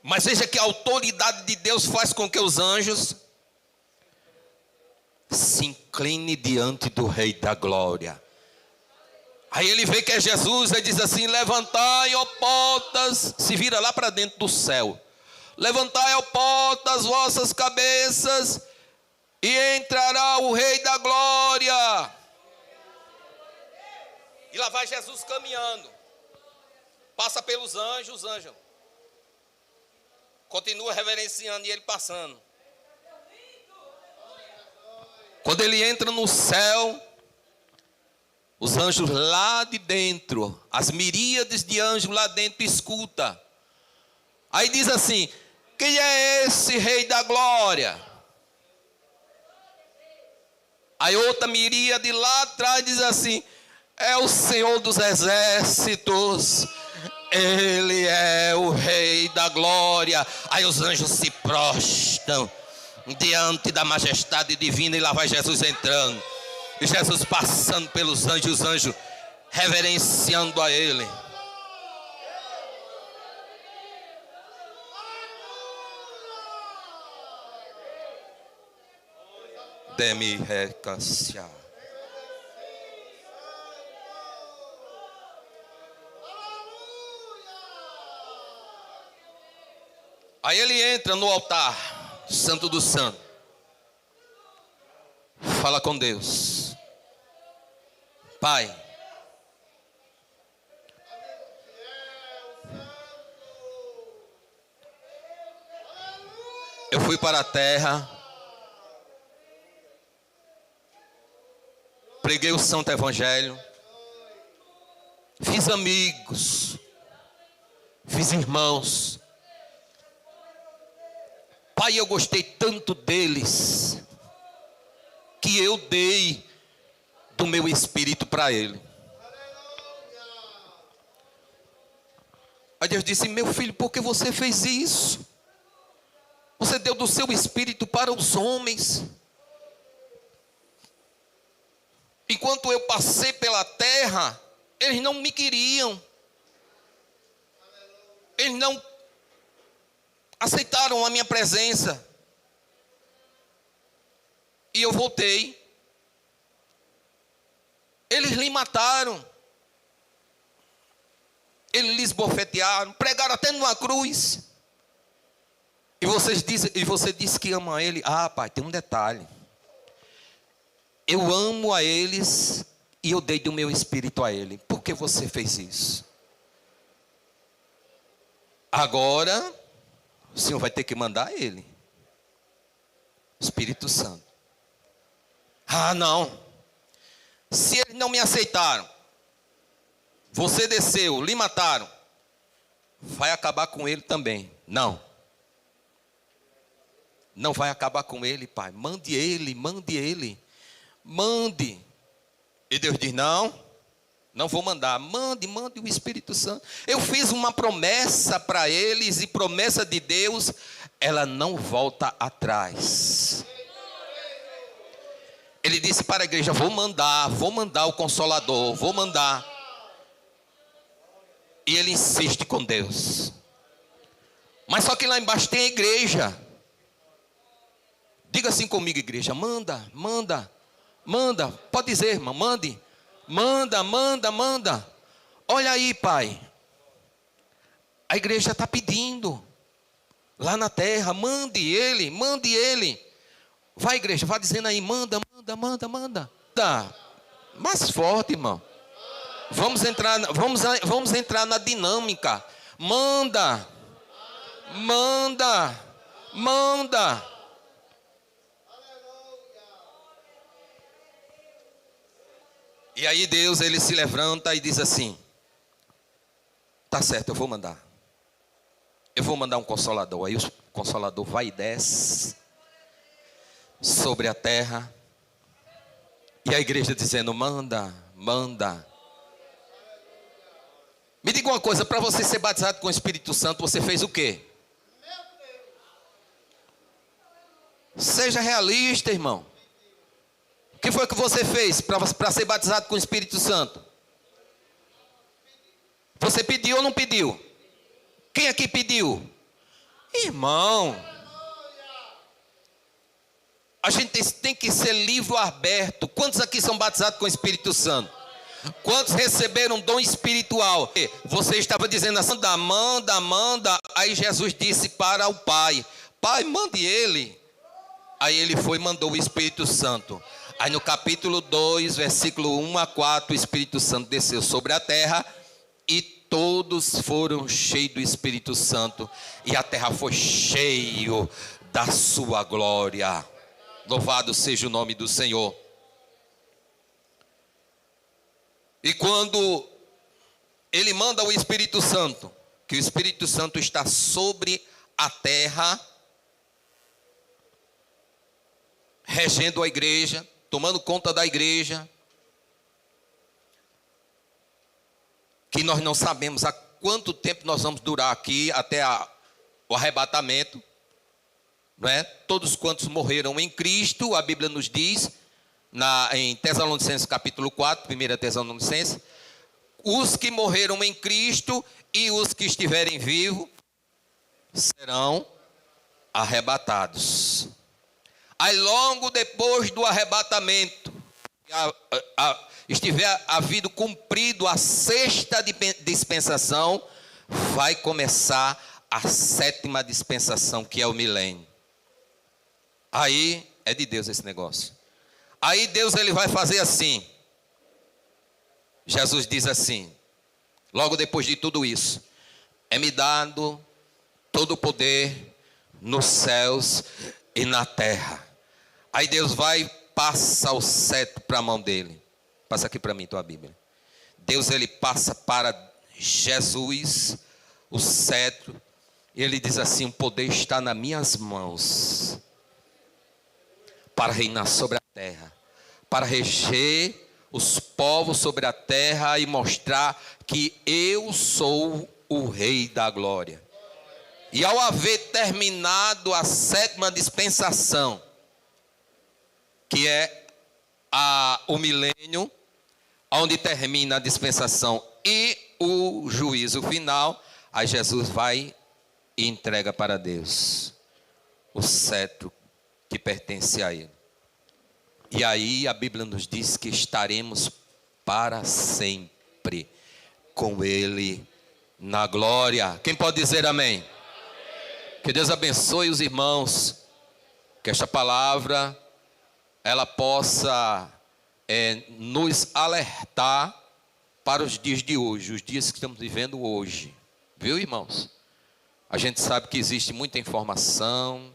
Mas veja que a autoridade de Deus faz com que os anjos se inclinem diante do Rei da Glória. Aí ele vê que é Jesus e diz assim: levantai, ó portas, se vira lá para dentro do céu. Levantai, ó portas, vossas cabeças, e entrará o Rei da Glória. E lá vai Jesus caminhando. Passa pelos anjos, os anjos continua reverenciando e ele passando. Quando ele entra no céu, os anjos lá de dentro, as miríades de anjos lá dentro escuta. Aí diz assim: quem é esse Rei da Glória? Aí outra miríade lá atrás diz assim: é o Senhor dos Exércitos. Ele é o Rei da Glória. Aí os anjos se prostram diante da majestade divina, e lá vai Jesus entrando. E Jesus passando pelos anjos, os anjos reverenciando a ele. Demi recancia. Aí ele entra no altar, Santo do Santo. Fala com Deus. Pai, eu fui para a terra, preguei o Santo Evangelho, fiz amigos, fiz irmãos. Pai, eu gostei tanto deles, que eu dei do meu espírito para ele. Aí Deus disse: meu filho, por que você fez isso? Você deu do seu espírito para os homens. Enquanto eu passei pela terra, eles não me queriam. Eles não aceitaram a minha presença. E eu voltei. Eles lhe mataram. Eles lhes bofetearam, pregaram até numa cruz. E você diz que ama ele. Ah, pai, tem um detalhe. Eu amo a eles e eu dei do meu espírito a ele. Por que você fez isso? Agora o Senhor vai ter que mandar ele. Espírito Santo. Ah, não. Se eles não me aceitaram, você desceu, lhe mataram, vai acabar com ele também. Não. Não vai acabar com ele, pai. Mande ele, mande ele. Mande. E Deus diz: não, não vou mandar. Mande o Espírito Santo. Eu fiz uma promessa para eles, e promessa de Deus, ela não volta atrás. Ele disse para a igreja: vou mandar o Consolador, vou mandar. E ele insiste com Deus. Mas só que lá embaixo tem a igreja. Diga assim comigo, igreja: manda. Pode dizer, irmão, mande. Manda. Olha aí, pai. A igreja está pedindo. Lá na terra, mande ele. Vai, igreja, vá dizendo aí: manda. Mais forte, irmão. Vamos entrar na dinâmica. Manda. E aí Deus, ele se levanta e diz assim: tá certo, eu vou mandar. Eu vou mandar um Consolador. Aí o Consolador vai e desce sobre a terra. E a igreja dizendo: manda. Me diga uma coisa: para você ser batizado com o Espírito Santo, você fez o quê? Seja realista, irmão. O que foi que você fez para ser batizado com o Espírito Santo? Você pediu ou não pediu? Quem aqui pediu? Irmão, a gente tem que ser livre aberto. Quantos aqui são batizados com o Espírito Santo? Quantos receberam dom espiritual? Você estava dizendo assim, manda. Aí Jesus disse para o Pai, Pai, mande ele. Aí ele foi e mandou o Espírito Santo. Aí no capítulo 2, versículo 1 a 4, o Espírito Santo desceu sobre a terra e todos foram cheios do Espírito Santo. E a terra foi cheia da sua glória. Louvado seja o nome do Senhor. E quando ele manda o Espírito Santo, que o Espírito Santo está sobre a terra, regendo a igreja, tomando conta da igreja, que nós não sabemos há quanto tempo nós vamos durar aqui, até o arrebatamento, não é? Todos quantos morreram em Cristo, a Bíblia nos diz, em Tessalonicenses capítulo 4, 1 Tessalonicenses, os que morreram em Cristo e os que estiverem vivos serão arrebatados. Aí logo depois do arrebatamento, estiver havido cumprido a sexta dispensação, vai começar a sétima dispensação, que é o milênio. Aí é de Deus esse negócio. Aí Deus ele vai fazer assim. Jesus diz assim, logo depois de tudo isso, é-me dado todo o poder nos céus e na terra. Aí Deus vai passar o cetro para a mão dele. Passa aqui para mim tua Bíblia. Deus ele passa para Jesus o cetro e ele diz assim, o poder está nas minhas mãos para reinar sobre a terra, para reger os povos sobre a terra e mostrar que eu sou o Rei da glória. E ao haver terminado a sétima dispensação, que é o milênio, onde termina a dispensação e o juízo final, aí Jesus vai e entrega para Deus o cetro que pertence a ele. E aí a Bíblia nos diz que estaremos para sempre com ele na glória. Quem pode dizer amém? Amém. Que Deus abençoe os irmãos, que esta palavra ela possa nos alertar para os dias de hoje, os dias que estamos vivendo hoje. Viu, irmãos? A gente sabe que existe muita informação,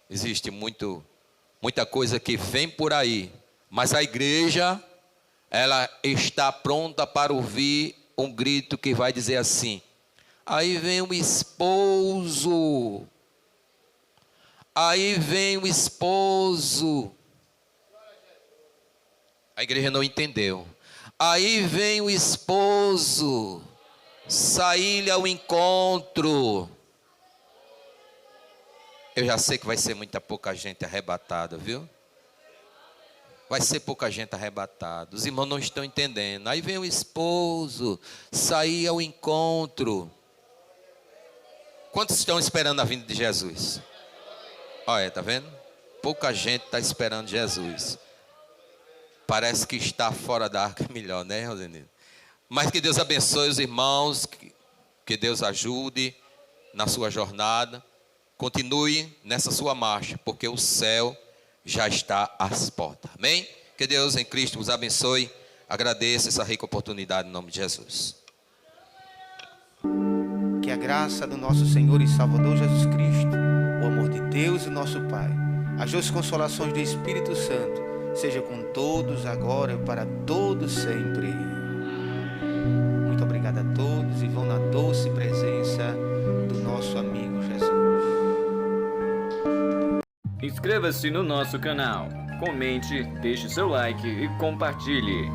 existe muita coisa que vem por aí, mas a igreja, ela está pronta para ouvir um grito que vai dizer assim, aí vem o esposo, aí vem o esposo. A igreja não entendeu. Aí vem o esposo, sair-lhe ao encontro. Eu já sei que vai ser pouca gente arrebatada, viu? Vai ser pouca gente arrebatada. Os irmãos não estão entendendo. Aí vem o esposo, sair ao encontro. Quantos estão esperando a vinda de Jesus? Olha, tá vendo? Pouca gente está esperando Jesus. Parece que está fora da arca é melhor, né, Rosenildo? Mas que Deus abençoe os irmãos, que Deus ajude na sua jornada. Continue nessa sua marcha, porque o céu já está às portas. Amém? Que Deus em Cristo vos abençoe. Agradeço essa rica oportunidade em nome de Jesus. Que a graça do nosso Senhor e Salvador Jesus Cristo, o amor de Deus e nosso Pai, as duas consolações do Espírito Santo, seja com todos agora e para todos sempre. Muito obrigado a todos e vão na doce presença do nosso amigo Jesus. Inscreva-se no nosso canal, comente, deixe seu like e compartilhe.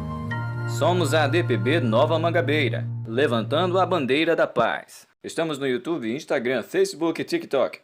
Somos a ADPB Nova Mangabeira, levantando a bandeira da paz. Estamos no YouTube, Instagram, Facebook e TikTok.